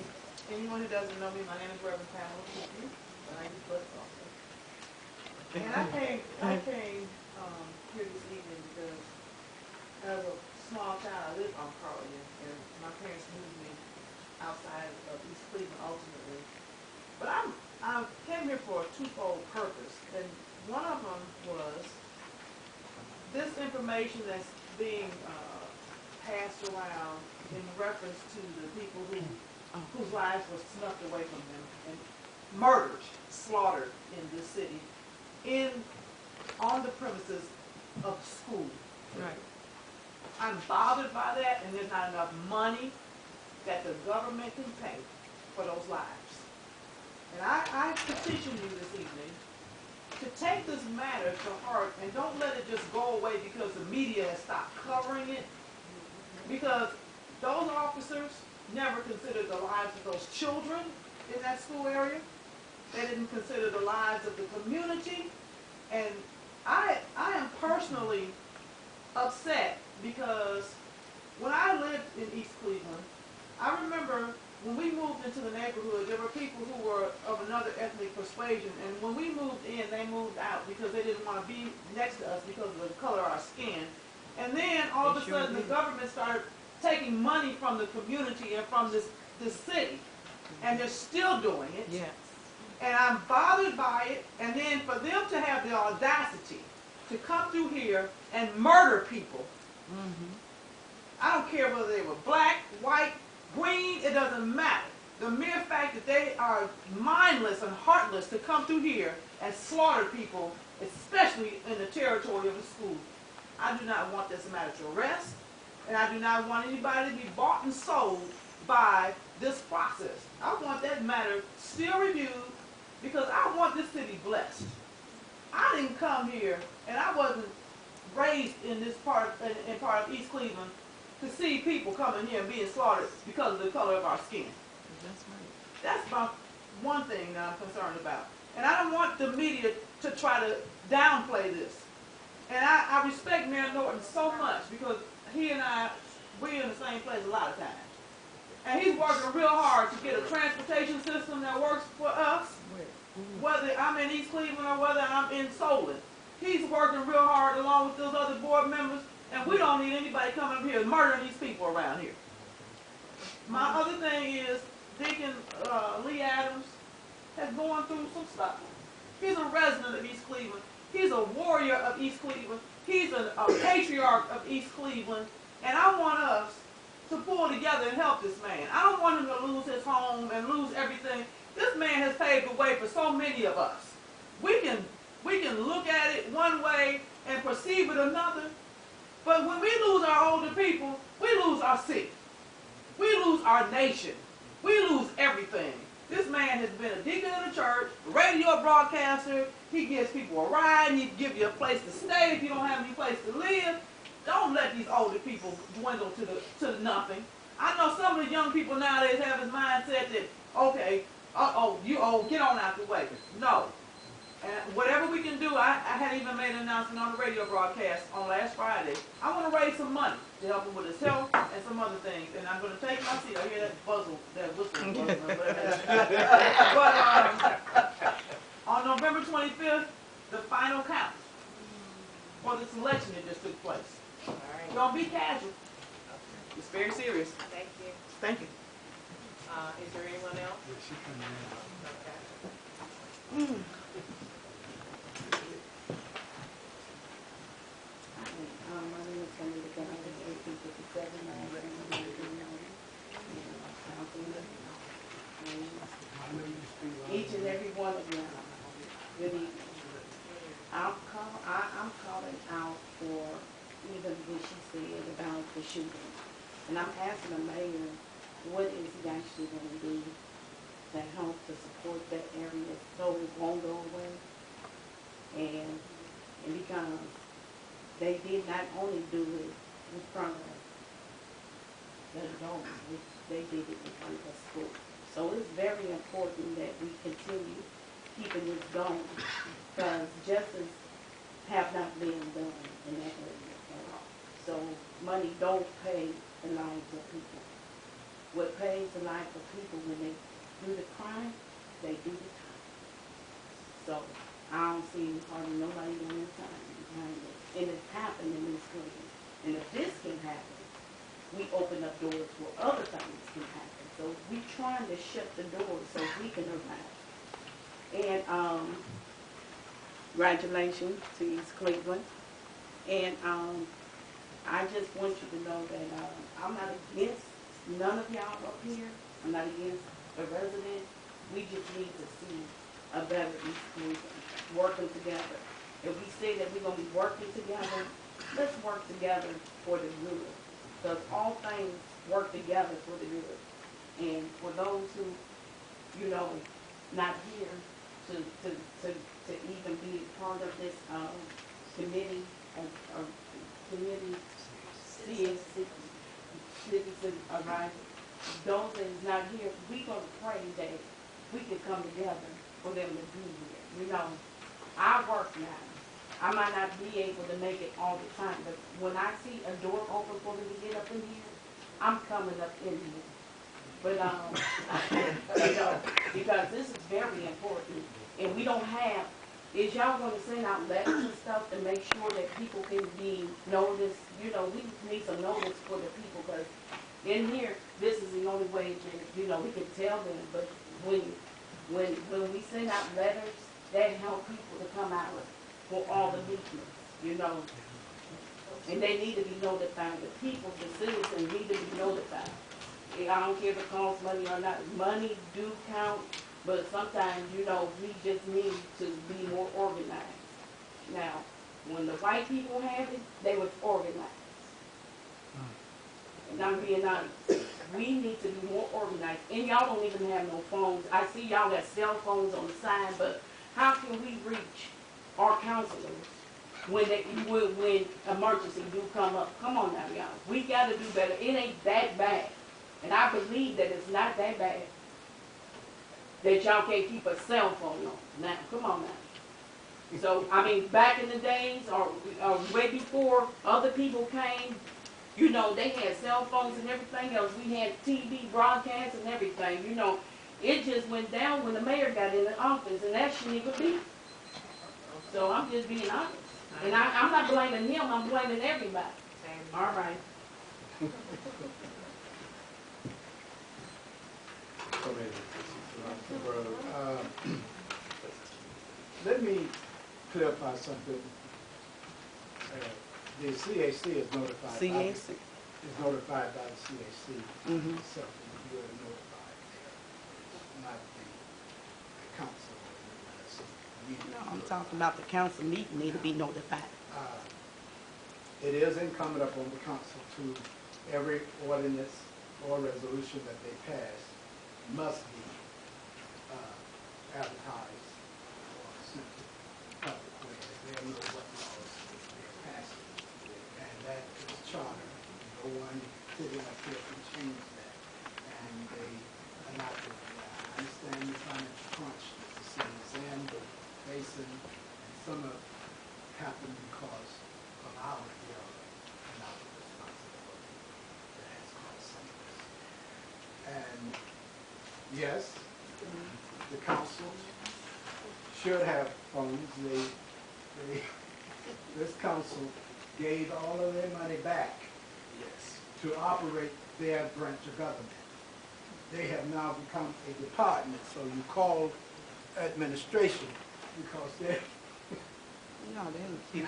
anyone who doesn't know me, my name is Reverend Pamela Cooper, and I use blood also. And I came here this evening because as a small child, I lived on Carlian, and my parents moved me outside of East Cleveland ultimately. But I came here for a twofold purpose, and one of them was this information that's being passed around in reference to the people whose lives were snuffed away from them and murdered, slaughtered in this city, on the premises of school. Right. I'm bothered by that, and there's not enough money that the government can pay for those lives. And I petition you this evening to take this matter to heart and don't let it just go away because the media has stopped covering it. Because those officers never considered the lives of those children in that school area. They didn't consider the lives of the community. And I am personally upset because when I lived in East Cleveland, I remember when we moved into the neighborhood, there were people who were of another ethnic persuasion, and when we moved in, they moved out because they didn't want to be next to us because of the color of our skin. And then all of a sudden, the government started taking money from the community and from this city, and they're still doing it. Yes. And I'm bothered by it, and then for them to have the audacity to come through here and murder people. I don't care whether they were black, white, green, it doesn't matter. The mere fact that they are mindless and heartless to come through here and slaughter people, especially in the territory of the school. I do not want this matter to rest, and I do not want anybody to be bought and sold by this process. I want that matter still reviewed because I want this city blessed. I didn't come here, and I wasn't raised in this part of East Cleveland to see people coming here and being slaughtered because of the color of our skin. That's right. That's my one thing that I'm concerned about. And I don't want the media to try to downplay this. And I respect Mayor Norton so much because he and we're in the same place a lot of times. And he's working real hard to get a transportation system that works for us, whether I'm in East Cleveland or whether I'm in Solon. He's working real hard along with those other board members, and we don't need anybody coming up here and murdering these people around here. My other thing is Deacon Lee Adams has gone through some stuff. He's a resident of East Cleveland. He's a warrior of East Cleveland. He's a patriarch of East Cleveland. And I want us to pull together and help this man. I don't want him to lose his home and lose everything. This man has paved the way for so many of us. We can look at it one way and perceive it another. But when we lose our older people, we lose our city. We lose our nation. We lose everything. This man has been a deacon in the church, a radio broadcaster. He gives people a ride. He gives you a place to stay if you don't have any place to live. Don't let these older people dwindle to nothing. I know some of the young people nowadays have this mindset that, okay, get on out the way. No. And whatever we can do, I had even made an announcement on the radio broadcast on last Friday. I want to raise some money to help him with his health and some other things. And I'm going to take my seat. I hear that whistle, whatever that is. But on November 25th, the final count for the selection that just took place. All right. Don't be casual. It's very serious. Thank you. Thank you. Is there anyone else? Yeah, she coming in. Okay. My name is Senator Counsel, 1857, I am a each and every one of you, good evening. I'm calling out for even what she said about the shooting. And I'm asking the mayor, what is he actually going to do to help to support that area so it won't go away? And because they did not only do it in front of the adults, they did it in front of school. So it's very important that we continue keeping this going, because justice have not been done in that area at all. So money don't pay the lives of people. What pays the lives of people when they do the crime, they do the time. So I don't see hardly nobody doing the time behind it. And it's happened in this country. And if this can happen, we open up doors for other things can happen. So we trying to shut the doors so we can arrive. And congratulations to East Cleveland. And I just want you to know that I'm not against none of y'all up here. I'm not against the residents. We just need to see a better East Cleveland working together. If we say that we're going to be working together, let's work together for the good. Because all things work together for the good. And for those who, you know, not here to even be part of this committee, committee, citizen arrival, those that is not here, we're going to pray that we can come together for them to be here. You know, I work now. I might not be able to make it all the time, but when I see a door open for me to get up in here, I'm coming up in here. But, you know, because this is very important, and we don't have, is y'all gonna send out letters and stuff to make sure that people can be noticed? You know, we need some notice for the people, because in here, this is the only way that, you know, we can tell them, but when we send out letters, that help people to come out for all the meetings, you know. And they need to be notified. The people, the citizens need to be notified. I don't care if it costs money or not. Money do count, but sometimes, you know, we just need to be more organized. Now, when the white people had it, they was organized. And I'm being honest. We need to be more organized. And y'all don't even have no phones. I see y'all got cell phones on the side, but how can we reach our counselors when emergency do come up? Come on now, y'all. We got to do better. It ain't that bad. And I believe that it's not that bad that y'all can't keep a cell phone on. Now, come on now. So, I mean, back in the days or way before other people came, you know, they had cell phones and everything else. We had TV broadcasts and everything, you know. It just went down when the mayor got in the office, and that shouldn't even be. So I'm just being honest. And I'm not blaming him, I'm blaming everybody. All right. Let me clarify something. The CAC is notified. CAC. Is notified by the CAC. Mm-hmm. Itself, you are notified there, not the council. No, I'm talking about the council meeting need to be notified. It is incumbent upon the council to, every ordinance or resolution that they pass must be advertised or sent to the public, where they know what laws they're passing. And that is charter. No one sitting up here can change change that, and they are not doing that. I understand the financial crunch that the city is in, the basin, and some of it happened because of our and our responsibility that has caused some of this. And yes, the council should have funds. This council gave all of their money back to operate their branch of government. They have now become a department, so you call administration because they're No, they don't.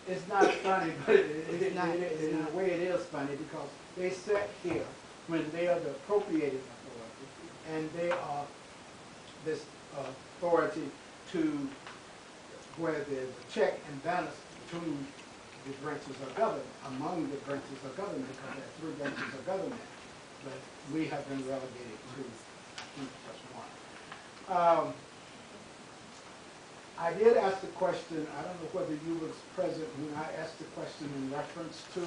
it's not funny, but in a way it is funny because they sat here when they are the appropriated authority and they are this authority to where there's a check and balance between the branches of government, among the branches of government, because there are 3 branches of government, but we have been relegated to just one. I did ask the question, I don't know whether you was present when I asked the question in reference to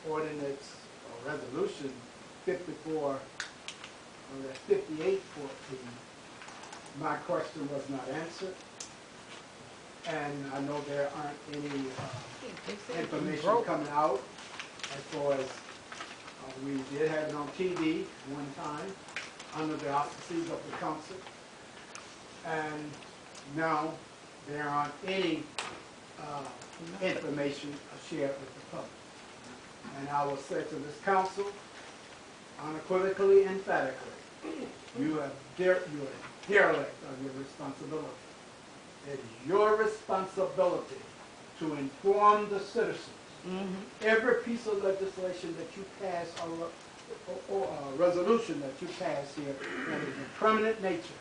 ordinance or resolution 5814. My question was not answered, and I know there aren't any information coming out as far as we did have it on TV one time under the auspices of the council, and now there aren't any information shared with the public. And I will say to this council, unequivocally, emphatically, you are derelict of your responsibility. It is your responsibility to inform the citizens. Every piece of legislation that you pass or resolution that you pass here that is of permanent nature,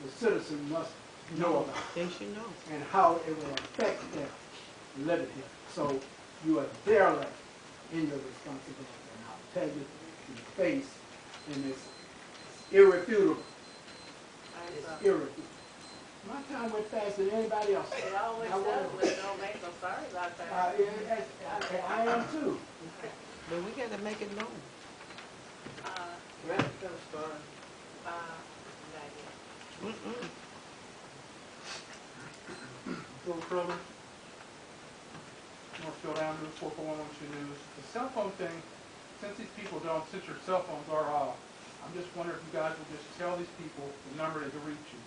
the citizen must know about it. They should know. And how it will affect them living here. So you are derelict in your responsibility. And I'll tell you in the face, and it's irrefutable. It's irrefutable. My time went faster than anybody else. It always does, but don't make them sorry about that. I am too. But we got to make it known. Not yet. Bill Crowley, Northfield Avenue, 4412 News. The cell phone thing, since your cell phones are off, I'm just wondering if you guys will just tell these people the number to reach you.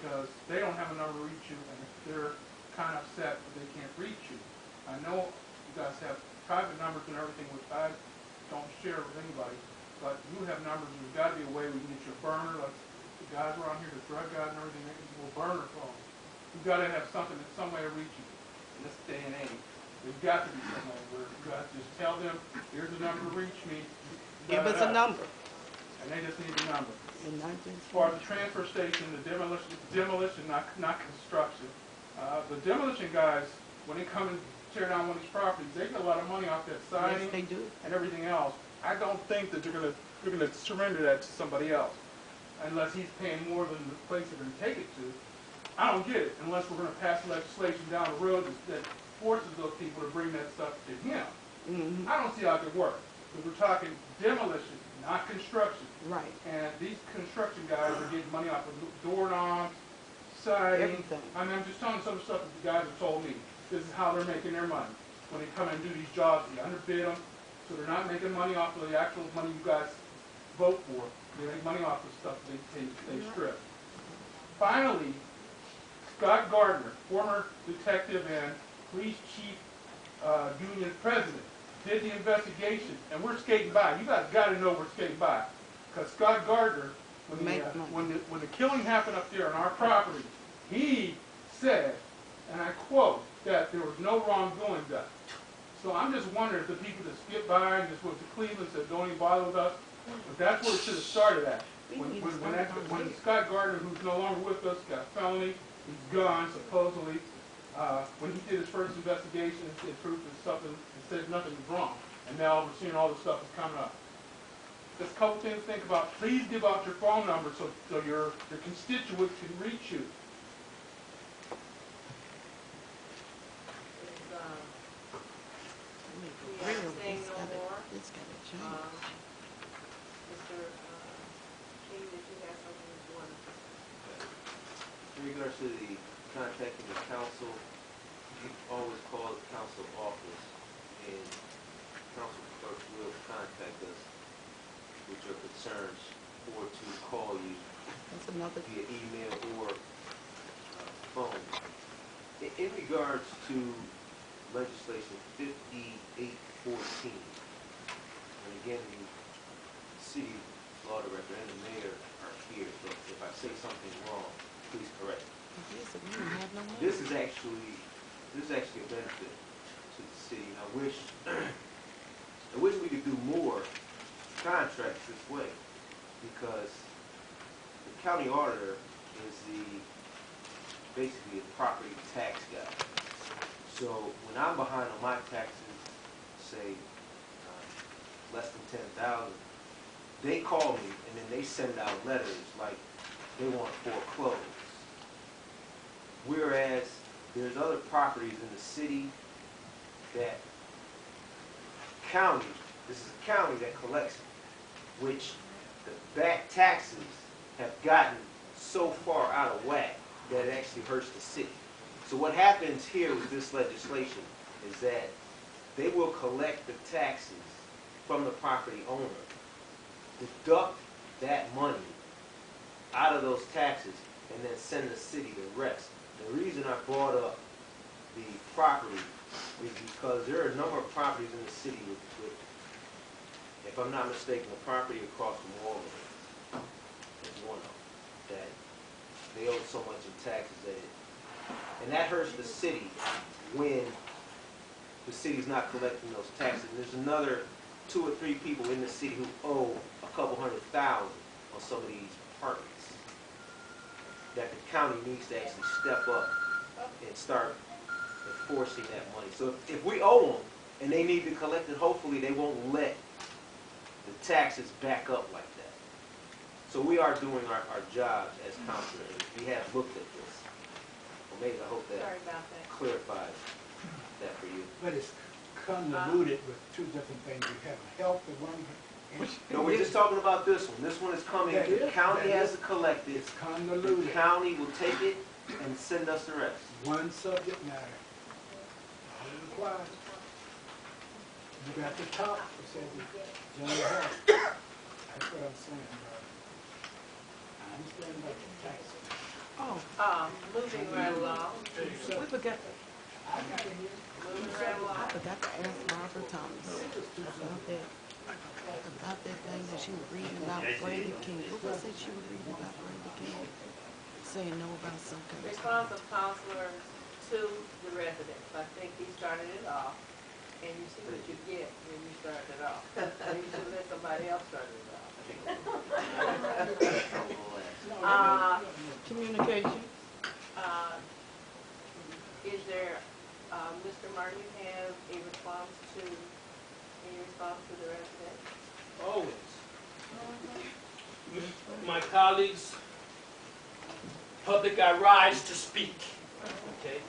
Because they don't have a number to reach you, and they're kind of upset that they can't reach you. I know you guys have private numbers and everything, which I don't share with anybody, but you have numbers, and there's got to be a way we can get you a burner, like the guys around here, the drug guys and everything, they can do a burner phone. You've got to have something, some way to reach you in this day and age. There's got to be some way where you guys just tell them, here's the number to reach me. Give us a number. And they just need a number. As far as the transfer station, the demolition, not construction. The demolition guys, when they come and tear down one of these properties, they get a lot of money off that siding. Yes, they do. And everything else. I don't think that they're gonna surrender that to somebody else, unless he's paying more than the place they're gonna take it to. I don't get it, unless we're gonna pass legislation down the road that forces those people to bring that stuff to him. I don't see how it could work, because we're talking demolition, not construction. Right. And these construction guys are getting money off of doorknobs, siding. Everything. I mean, I'm just telling you some of the stuff that the guys have told me. This is how they're making their money. When they come and do these jobs, they underbid them, so they're not making money off of the actual money you guys vote for. They make money off of stuff they strip. Finally, Scott Gardner, former detective and police chief union president, did the investigation, and we're skating by. You guys got to know we're skating by, because Scott Gardner, when the killing happened up there on our property, he said, and I quote, that there was no wrongdoing done. So I'm just wondering if the people that skip by and just went to Cleveland said, don't even bother with us, but that's where it should have started at. When Scott Gardner, who's no longer with us, got a felony, he's gone supposedly. When he did his first investigation, it proved that something, it said nothing was wrong. And now we're seeing all this stuff is coming up. Just a couple things to think about. Please give out your phone number so your constituents can reach you. We are saying no more. It's gotta change. Mr. King, did you have something you wanted to say? In regards to the contacting the council, you always call the council office, and council clerk will contact us with your concerns, or to call you That's another. via email or phone. In regards to legislation 5814, and again, the city law director and the mayor are here, so if I say something wrong, please correct me. Yes, we don't have no money. This is actually a benefit to the city. I wish we could do more contracts this way, because the county auditor is basically a property tax guy. So when I'm behind on my taxes, say less than 10,000, they call me and then they send out letters like they want to foreclose. Whereas there's other properties in the city that this is a county that collects, which the back taxes have gotten so far out of whack that it actually hurts the city. So what happens here with this legislation is that they will collect the taxes from the property owner, deduct that money out of those taxes, and then send the city the rest. The reason I brought up the property is because there are a number of properties in the city with if I'm not mistaken, the property across from Walgreens is one of them, that they owe so much in taxes and that hurts the city when the city's not collecting those taxes. There's another 2 or 3 people in the city who owe a couple $100,000 on some of these apartments that the county needs to actually step up and start enforcing that money. So if we owe them and they need to collect it, hopefully they won't let the taxes back up like that. So we are doing our jobs as counselors. We have looked at this. Well, maybe I hope that Sorry about that. clarifies that for you. But it's convoluted with 2 different things. You have health and one. No, we're just talking about this one. This one is coming. That The is- county that has is- to collect it. It's The convoluted. county will take it and send us the rest. One subject matter. All it applies. You got the top, it says general health. That's what I'm saying, bro. I understand about the taxes. Oh, Moving right along. we forgot, I got it here. Moving right I along. forgot to ask Barbara Thomas about that thing that she was reading about Brady King. What was it she was reading about Brady King? Saying no about some kind of. Response of counselors to the residents. I think he started it off, and you see what you get when you start it off. And you should let somebody else start it off. Communication. Is there, Mr. Martin, you have any response to the residents? Always. My colleagues, public, I rise to speak. Okay.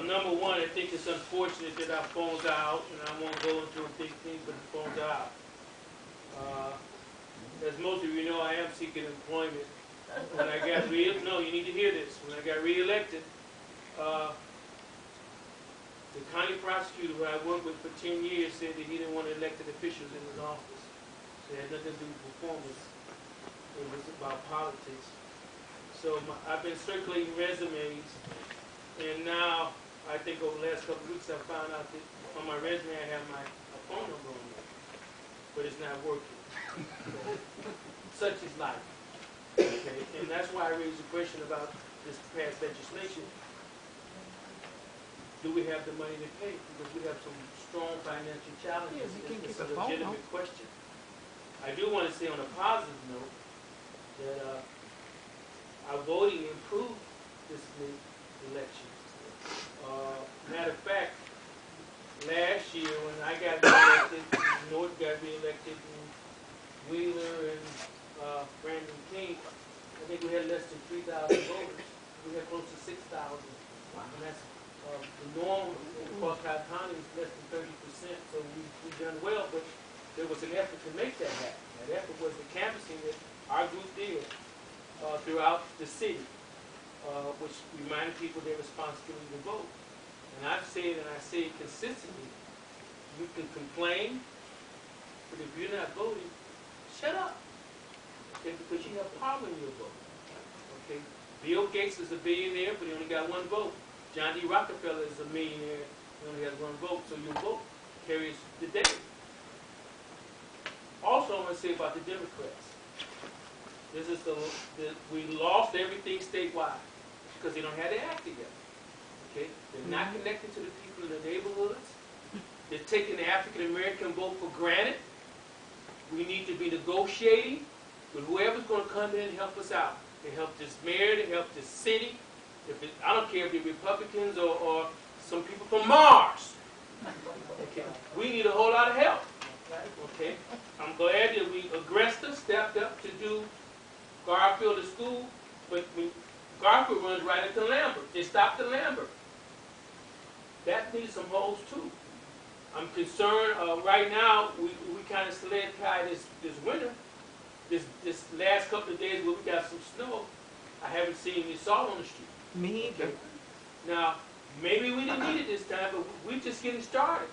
Number one, I think it's unfortunate that our phones are out, and I won't go into a big thing, but the phones are out. As most of you know, I am seeking employment. When I got no, you need to hear this. When I got reelected, the county prosecutor who I worked with for 10 years said that he didn't want elected officials in his office. So it had nothing to do with performance. It was about politics. So I've been circulating resumes, and now I think over the last couple of weeks I found out that on my resume I have my phone number on there, but it's not working. Such is life. Okay, and that's why I raised the question about this past legislation. Do we have the money to pay? Because we have some strong financial challenges. Yes, you can It's get a the phone legitimate question. I do want to say on a positive note that our voting improved this election. Matter of fact, last year when I got reelected, North got reelected, and Wheeler and Brandon King, I think we had less than 3,000 voters. We had close to 6,000. And that's The norm across our county is less than 30%, so we've done well, but there was an effort to make that happen. That effort was the canvassing that our group did throughout the city, which reminded people their responsibility to vote. And I've said, and I say it consistently, you can complain, but if you're not voting, shut up. Okay, because you have power in your vote. Okay, Bill Gates is a billionaire, but he only got one vote. John D. Rockefeller is a millionaire, he only has one vote, so your vote carries the day. Also, I want to say about the Democrats. This is we lost everything statewide because they don't have their act together. Okay, they're not connected to the people in the neighborhoods. They're taking the African American vote for granted. We need to be negotiating with whoever's going to come in and help us out. They help this mayor, they help this city. I don't care if they're Republicans or some people from Mars. Okay, we need a whole lot of help. Okay, I'm glad that we aggressive stepped up to do Garfield to school, but Garfield runs right into Lambert. They stopped at Lambert. That needs some holes too. I'm concerned right now. We kind of sled by this winter. This last couple of days where we got some snow, I haven't seen any salt on the street. Me either. Okay? Now, maybe we didn't need it this time, but we're just getting started.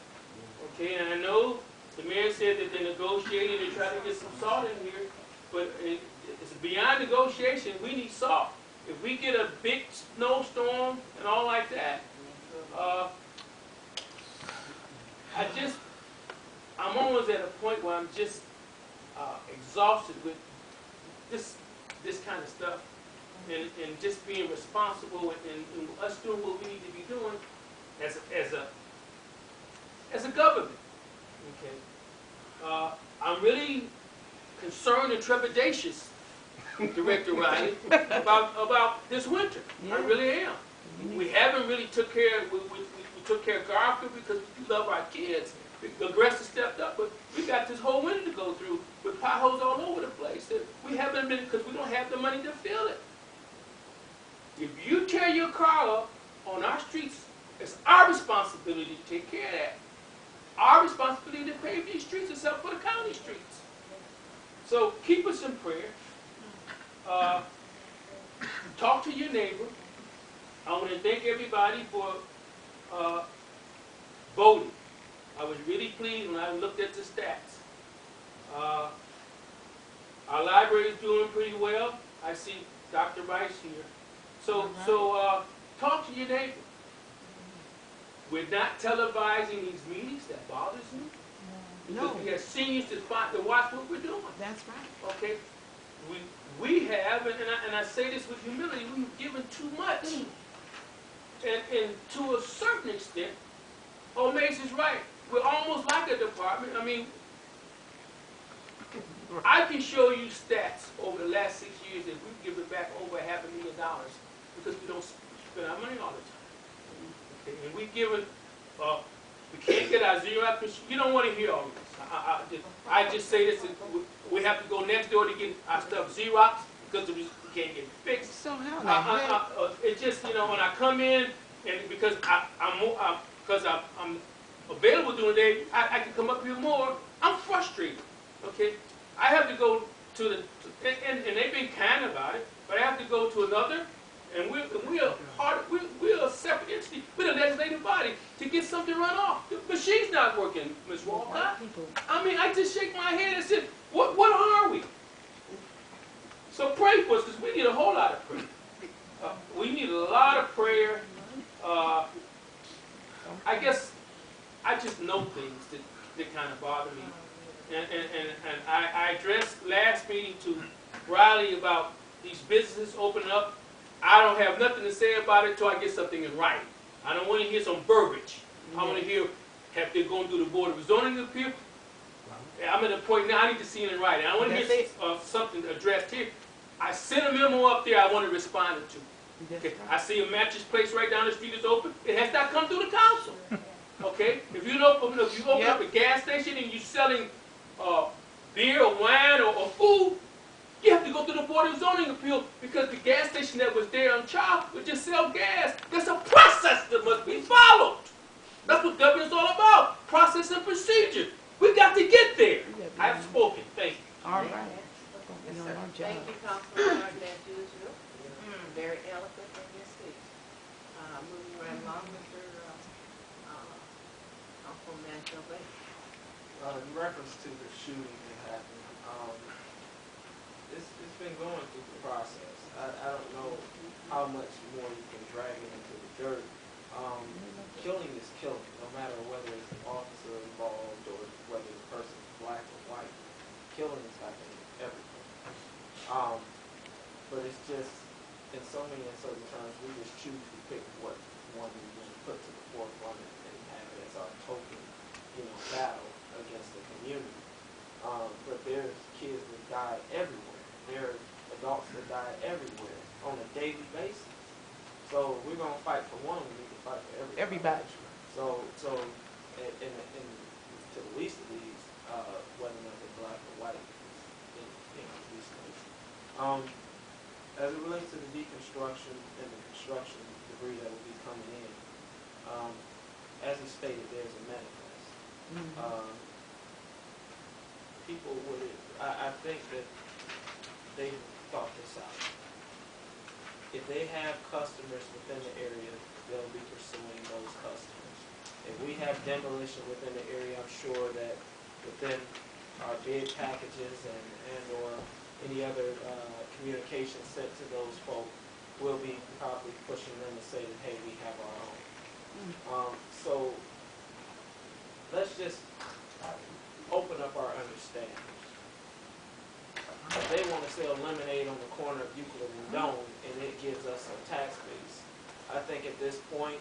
Okay, and I know the mayor said that they're negotiating and trying to get some salt in here, but it's beyond negotiation. We need salt. If we get a big snowstorm and all like that, I'm almost at a point where I'm just exhausted with this kind of stuff, and just being responsible and us doing what we need to be doing as a government. Okay, I'm really concerned and trepidatious, Director Riley, about this winter. Yeah. I really am. We haven't really took care of, we took care of Garfield because we love our kids. The aggressive stepped up, but we got this whole winter to go through with potholes all over the place. We haven't been, because we don't have the money to fill it. If you tear your car up on our streets, it's our responsibility to take care of that. Our responsibility to pave these streets except for the county streets. So keep us in prayer. Talk to your neighbor. I want to thank everybody for voting. I was really pleased when I looked at the stats. Our library is doing pretty well. I see Dr. Rice here. So talk to your neighbor. We're not televising these meetings. That bothers me. Because we have seniors to watch what we're doing. That's right. Okay? We have, and I say this with humility, we've given too much. And to a certain extent, Omaze is right. We're almost like a department. I mean, I can show you stats over the last 6 years that we've given back over $500,000 because we don't spend our money all the time. Okay? And we've given, we can't get our Xerox machine. You don't want to hear all this. I just say this, we have to go next door to get our stuff Xerox because we can't get it fixed. So how it's just, when I come in, and because I'm available during the day, I can come up here more. I'm frustrated, okay? I have to go to and they've been kind about it, but I have to go to another, and we're a separate entity, we're the legislative body, to get something run off. The machine's not working, Ms. Walcott. I mean, I just shake my head and said, what are we? So pray for us, because we need a whole lot of prayer. We need a lot of prayer. I guess I just know things that kind of bother me. And I addressed last meeting to Riley about these businesses opening up. I don't have nothing to say about it until I get something in writing. I don't want to hear some verbiage. I want to hear, have they gone through the Board of Zoning Appeal? I'm at a point now I need to see it in writing. I want to hear something addressed here. I sent a memo up there I want to respond to. Okay. I see a mattress place right down the street is open. It has not come through the council. Okay? If you open up a gas station and you're selling beer or wine or food, you have to go through the Board Board of Zoning Appeal because the gas station that was there on Child would just sell gas. There's a process that must be followed. That's what government's all about. Process and procedure. We got to get there. I've spoken. Thank you. All right. Yes, Gonna be sir. on our Thank job. you, Councilman Martin, as usual. Very eloquent in your speech. Moving right along, Mr. Councilman Shelby. In reference to the shooting that happened, it's been going through the process. I don't know how much more you can drag it into the dirt. Killing is killing, no matter whether it's an officer involved or whether the person is black or white. Killing is happening everywhere. But it's just, in so many uncertain terms, we just choose to pick what one we want to put to the forefront and have it as our token, battle against the community. But there's kids that die everywhere. There are adults that die everywhere on a daily basis. So we're gonna fight for one, we need to fight for everybody. So and to the least of these, whether or not they're black or white, these things. As it relates to the deconstruction and the construction debris that will be coming in, as he stated, there's a manifest. People would, I think that they thought this out. If they have customers within the area, they'll be pursuing those customers. If we have demolition within the area, I'm sure that within our bid packages and or any other communication sent to those folk, we'll be probably pushing them to say that, hey, we have our own. So let's just open up our understanding. If they want to sell lemonade on the corner of Euclid and Dome and it gives us a tax base, I think at this point,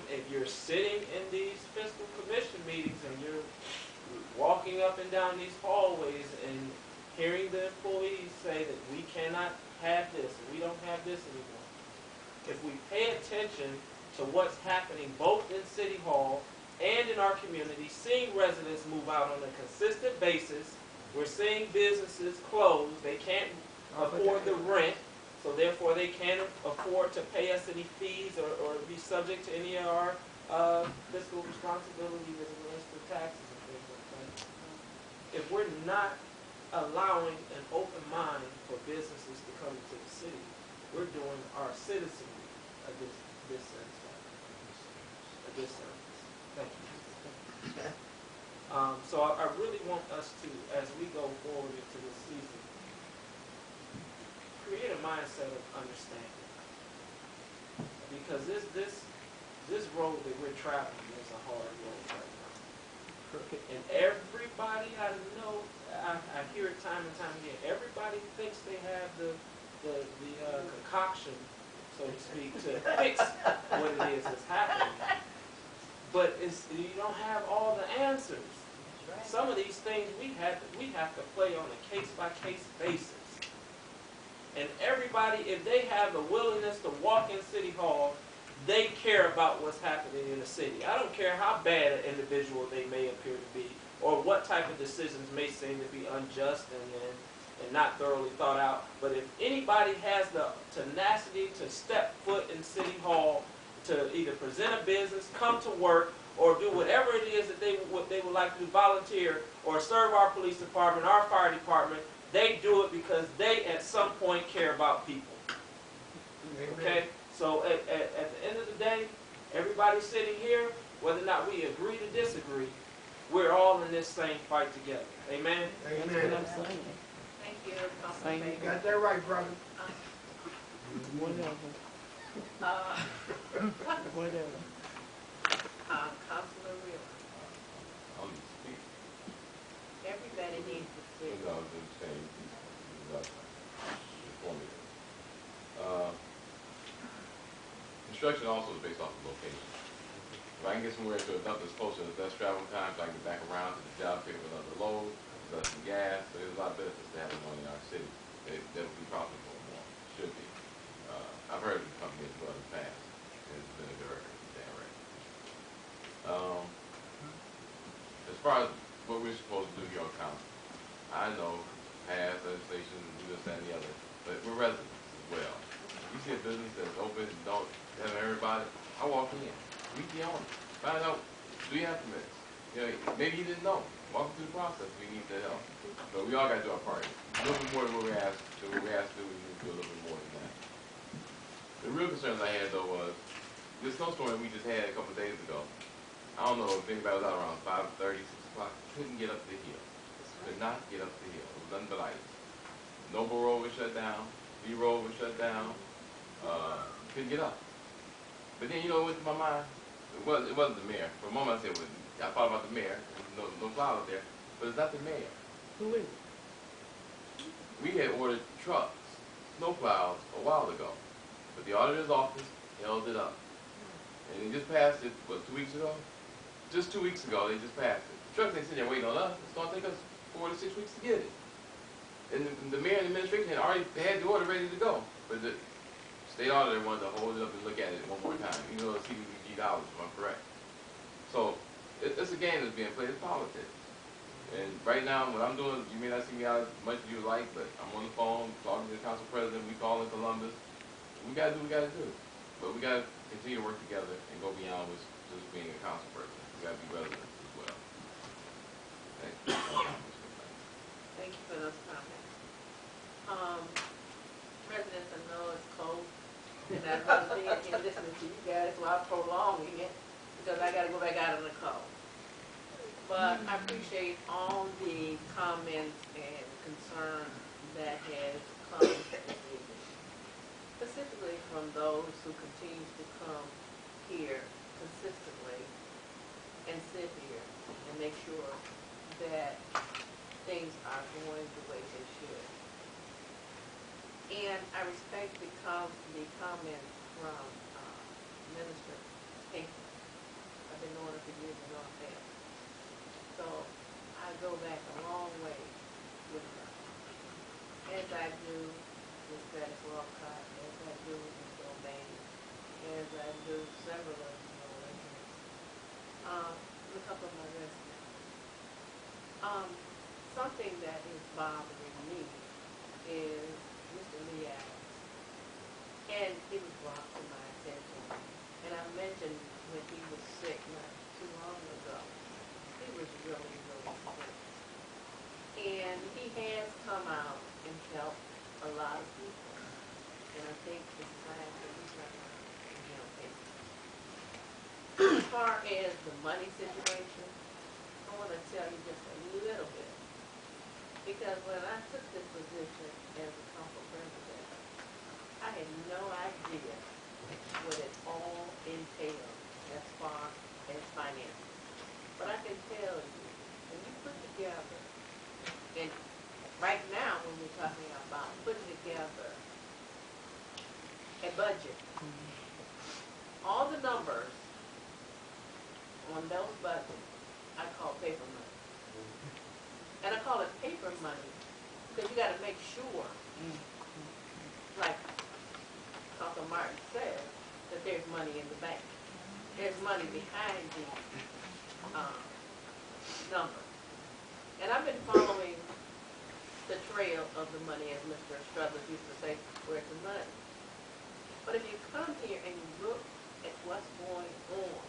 if you're sitting in these fiscal commission meetings and you're walking up and down these hallways and hearing the employees say that we cannot have this and we don't have this anymore, if we pay attention to what's happening both in City Hall and in our community, seeing residents move out on a consistent basis, we're seeing businesses close, they can't afford the rent, so therefore they can't afford to pay us any fees or be subject to any of our fiscal responsibilities as it relates to taxes and things like that. If we're not allowing an open mind for businesses to come into the city, we're doing our citizenry a disservice. Thank you. So I really want us to, as we go forward into this season, create a mindset of understanding. Because this road that we're traveling is a hard road right now. And everybody I know, I hear it time and time again, everybody thinks they have the concoction, so to speak, to fix what it is that's happening. But you don't have all the answers. Some of these things we have to play on a case-by-case basis. And everybody, if they have the willingness to walk in City Hall, they care about what's happening in the city. I don't care how bad an individual they may appear to be, or what type of decisions may seem to be unjust and not thoroughly thought out. But if anybody has the tenacity to step foot in City Hall, to either present a business, come to work, or do whatever it is that they would like to do, volunteer, or serve our police department, our fire department, they do it because they at some point care about people. Okay? So at the end of the day, everybody sitting here, whether or not we agree to disagree, we're all in this same fight together. Amen? That's what I'm saying. Thank you, Councilman Same. Baker. Got that right, brother. Whatever. Whatever. Councilman Real. I'll just speak. Everybody needs to speak. I was just saying, informative. Construction also is based off of location. If I can get somewhere to a dump that's closer, there's less travel time, so I can get back around to the job, pick up another load, less than gas. So there's a lot of benefits to having one in our city. That'll be profitable more. Should be. I've heard of the company as well in the past. It's been a good record, damn right. As far as what we're supposed to do here on council, I know past regulations and do this, that, and the other, but we're residents as well. If you see a business that's open and haven't heard about it, I walk in, meet the owner, find out, do you have permits? You know, maybe you didn't know. Walk through the process, we need the help. But we all got to do our part. A little bit more than what we asked to do, we need to do a little bit more than that. The real concerns I had, though, was this snowstorm that we just had a couple of days ago. I don't know if anybody was out around 5:30, 6 o'clock. Couldn't get up the hill. Could not get up the hill. It was nothing but ice. Noble Road was shut down. B Road was shut down. Couldn't get up. But then, you know, what went through my mind? It wasn't the mayor. For a moment, I said, well, I thought about the mayor. No cloud up there. But it's not the mayor. Who is it? We had ordered trucks, snow plows, a while ago. But the auditor's office held it up. And they just passed it, what, 2 weeks ago? Just 2 weeks ago, they just passed it. The trucks ain't sitting there waiting on us. It's going to take us 4 to 6 weeks to get it. And the mayor and the administration had already had the order ready to go. But the state auditor wanted to hold it up and look at it one more time, even though it's CDBG dollars, if I'm correct. So it's a game that's being played. It's politics. And right now, what I'm doing, you may not see me out as much as you would like, but I'm on the phone talking to the council president. We call in Columbus. We got to do what we got to do. But we got to continue to work together and go beyond just being a council person. We got to be residents as well. Thank you. Thank you for those comments. Residents, I know it's cold, and I've been here listening to you guys while prolonging it, because I gotta go back out in the cold. But I appreciate all the comments and concern that has come this evening, specifically from those who continue to come here consistently and sit here and make sure that things are going the way they should. And I respect the comment from Minister Pinckney. I've been knowing her for years and know her family. So I go back a long way with her. As I do with Gladys Walcott, as I do with Ms. O'May, as I do several of the residents, with a couple of my residents. Something that is bothering me is Mr. Lee Adams. And it was brought to my attention. And I mentioned when he was sick not too long ago. He was really, really sick. And he has come out and helped a lot of people. And I think it's time that we turn around and help him. As far as the money situation, I want to tell you just a little bit. Because when I took this position as a council president, I had no idea what it all entailed as far as finances. But I can tell you, when you put together, and right now when we're talking about putting together a budget, all the numbers on those budgets, I call paper money. And I call it paper money because you got to make sure, like Council Martin said, that there's money in the bank. There's money behind the number. And I've been following the trail of the money, as Mr. Struthers used to say, where's the money? But if you come here and you look at what's going on,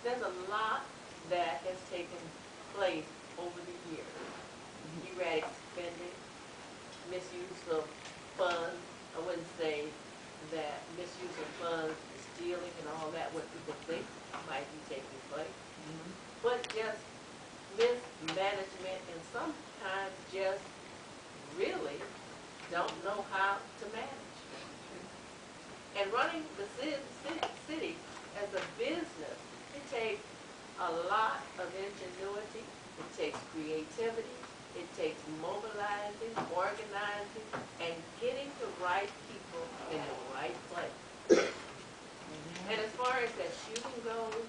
there's a lot that has taken place over the years. Erratic spending, misuse of funds. I wouldn't say that misuse of funds is stealing and all that, what people think might be taking place. But just mismanagement and sometimes just really don't know how to manage. And running the city as a business, it takes a lot of ingenuity, it takes creativity, it takes mobilizing, organizing, and getting the right people in the right place. And as far as that shooting goes,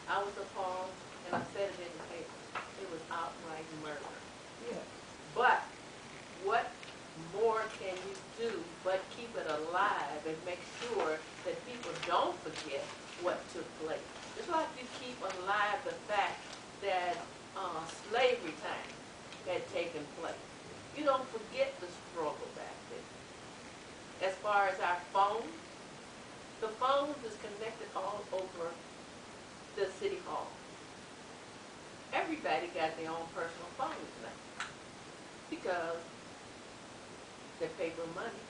I was appalled, and I said it in the paper. It was outright murder. Yeah. But what more can you do but keep it alive and make sure that people don't forget what took place? Just like you keep alive the fact that slavery time had taken place. You don't forget everybody got their own personal phones now. Because the paper money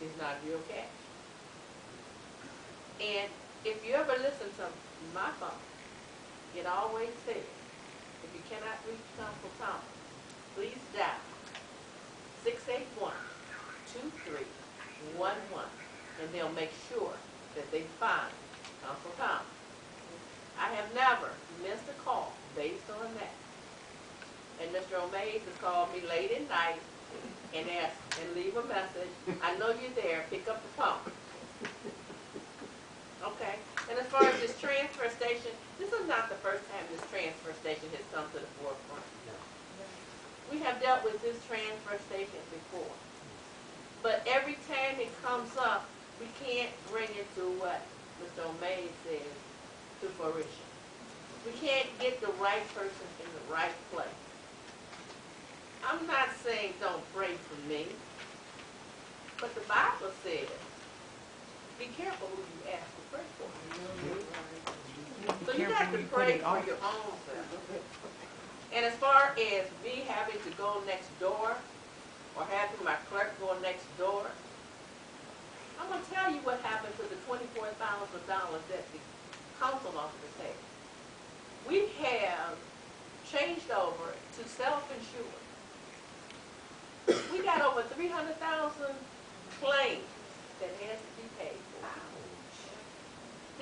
is not real cash. And if you ever listen to my phone, it always says, if you cannot reach Counsel Thomas, please dial 681-2311, and they'll make sure that they find Counsel Thomas. I have never missed a call based on that. And Mr. O'Mays has called me late at night and asked, and leave a message, I know you're there, pick up the phone. Okay, and as far as this transfer station, this is not the first time this transfer station has come to the forefront. We have dealt with this transfer station before. But every time it comes up, we can't bring it to what Mr. O'Mays says, to fruition. We can't get the right person in the right place. I'm not saying don't pray for me, but the Bible says, be careful who you ask to pray for. So you got to pray for your own self. And as far as me having to go next door, or having my clerk go next door, I'm going to tell you what happened to the $24,000 that the council officers had. We have changed over to self-insured. We got over 300,000 claims that has to be paid for.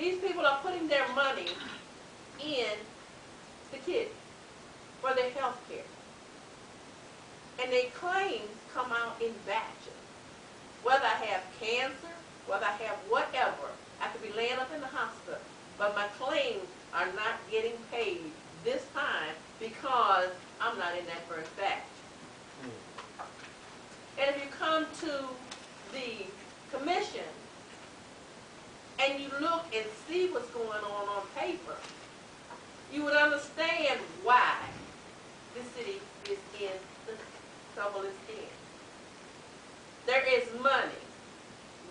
These people are putting their money in the kidney for their health care. And their claims come out in batches. Whether I have cancer, whether I have whatever, I could be laying up in the hospital, but my claims are not getting paid this time because I'm not in that first batch. And if you come to the commission and you look and see what's going on paper, you would understand why the city is in the trouble it's in. There is money,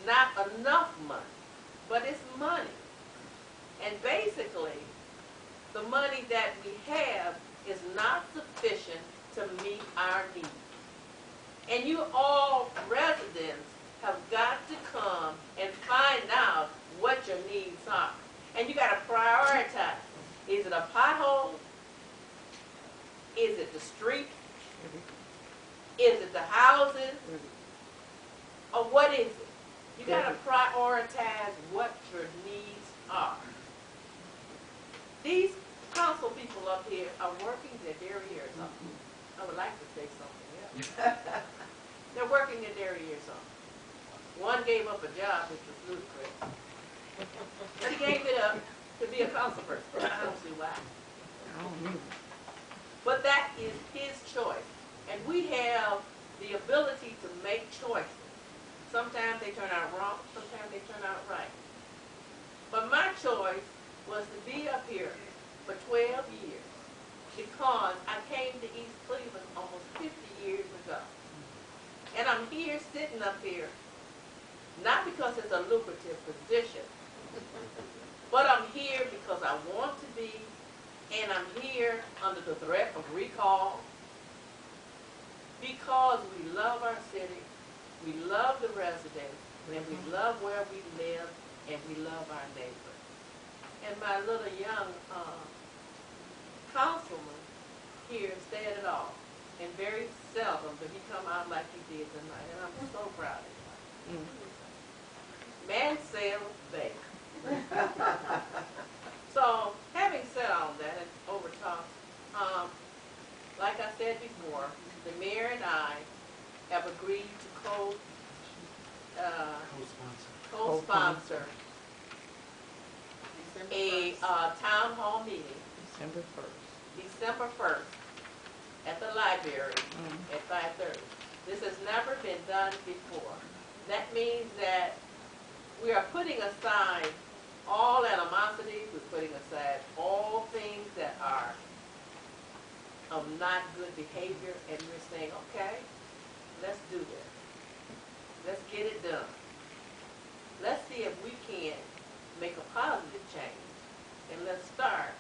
not enough money, but it's money. And basically, the money that we have is not sufficient to meet our needs. And you all residents have got to come and find out what your needs are. And you got to prioritize. Is it a pothole? Is it the street? Is it the houses? Or what is it? You got to prioritize what your needs are. These council people up here are working their derriere off. I would like to say something else. They're working their derriere off. One gave up a job, which was ludicrous. But he gave it up to be a council person. I don't see why. But that is his choice. And we have the ability to make choices. Sometimes they turn out wrong, sometimes they turn out right. But my choice was to be up here for 12 years because I came to East Cleveland almost 50 years ago. And I'm here sitting up here, not because it's a lucrative position, but I'm here because I want to be, and I'm here under the threat of recall because we love our city, we love the residents, and we love where we live, and we love our neighbors. And my little young councilman here said it all. And very seldom did he come out like he did tonight. And I'm so proud of him. Mansell Bay. So, having said all that and over talk, like I said before, the mayor and I have agreed to co-sponsor a town hall meeting December 1st at the library at 5:30. This has never been done before. That means that we are putting aside all animosity, we're putting aside all things that are of not good behavior, and we're saying, okay, let's do this. Let's get it done. Let's see if we can make a positive change. And let's start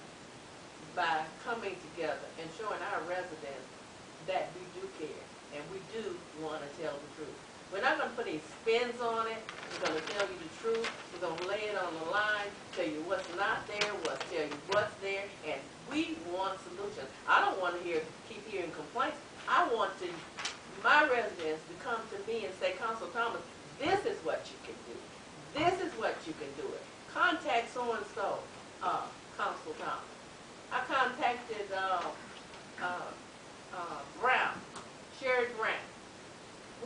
by coming together tell the truth. We're not gonna put any spins on it. We're gonna tell you the truth. We're gonna lay it on the line, tell you what's not there, tell you what's there, and we want solutions. I don't wanna keep hearing complaints. I want my residents to come to me and say, Counsel Thomas, this is what you can do. This is what you can do it. Contact so-and-so, Counsel Thomas. I contacted, Brown, Sherry Brown.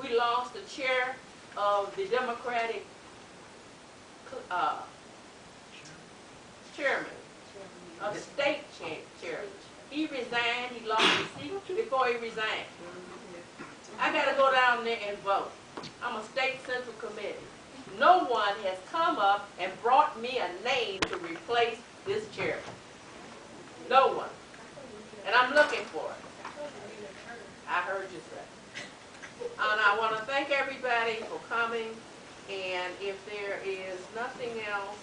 We lost the chair of the Democratic, chairman, of state chairman. He resigned, he lost his seat before he resigned. I gotta go down there and vote. I'm a state central committee. No one has come up and brought me a name to replace this chairman. No one. And I'm looking for it. I heard you say. And I want to thank everybody for coming. And if there is nothing else,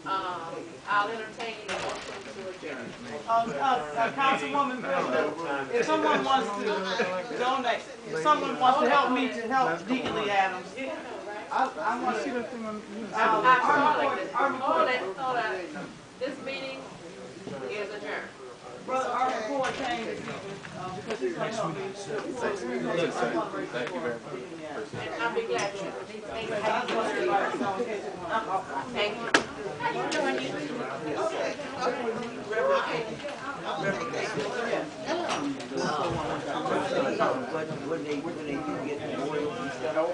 I'll entertain a motion to adjourn. Councilwoman Bristol, if someone wants to donate, if someone wants to help me to help Deacon Lee Adams, I want to. Hold it. This meeting is adjourned. Brother, our report came this evening, because he's going to help me. Thank you very much. And I'll be glad to. I just want everybody to know in case it comes. Thank you. How you doing? When they do get the oil and stuff,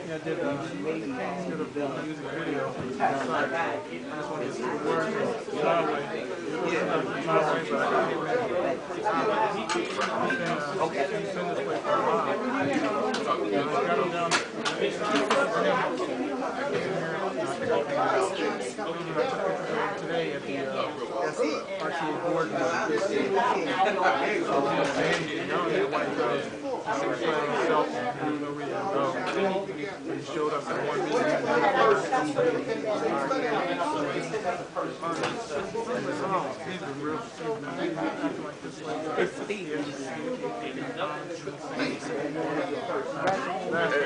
maybe instead of using video, Today at the RTA board he showed up at one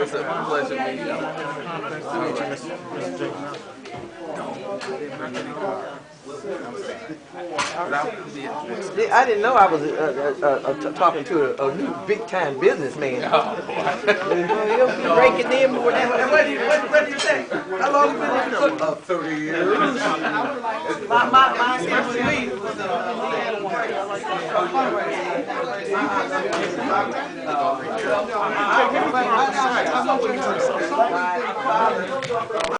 It's a pleasure meeting I didn't know I was talking to a new big-time businessman. He'll be breaking in. What did you say? How long have you been there? 30 years. My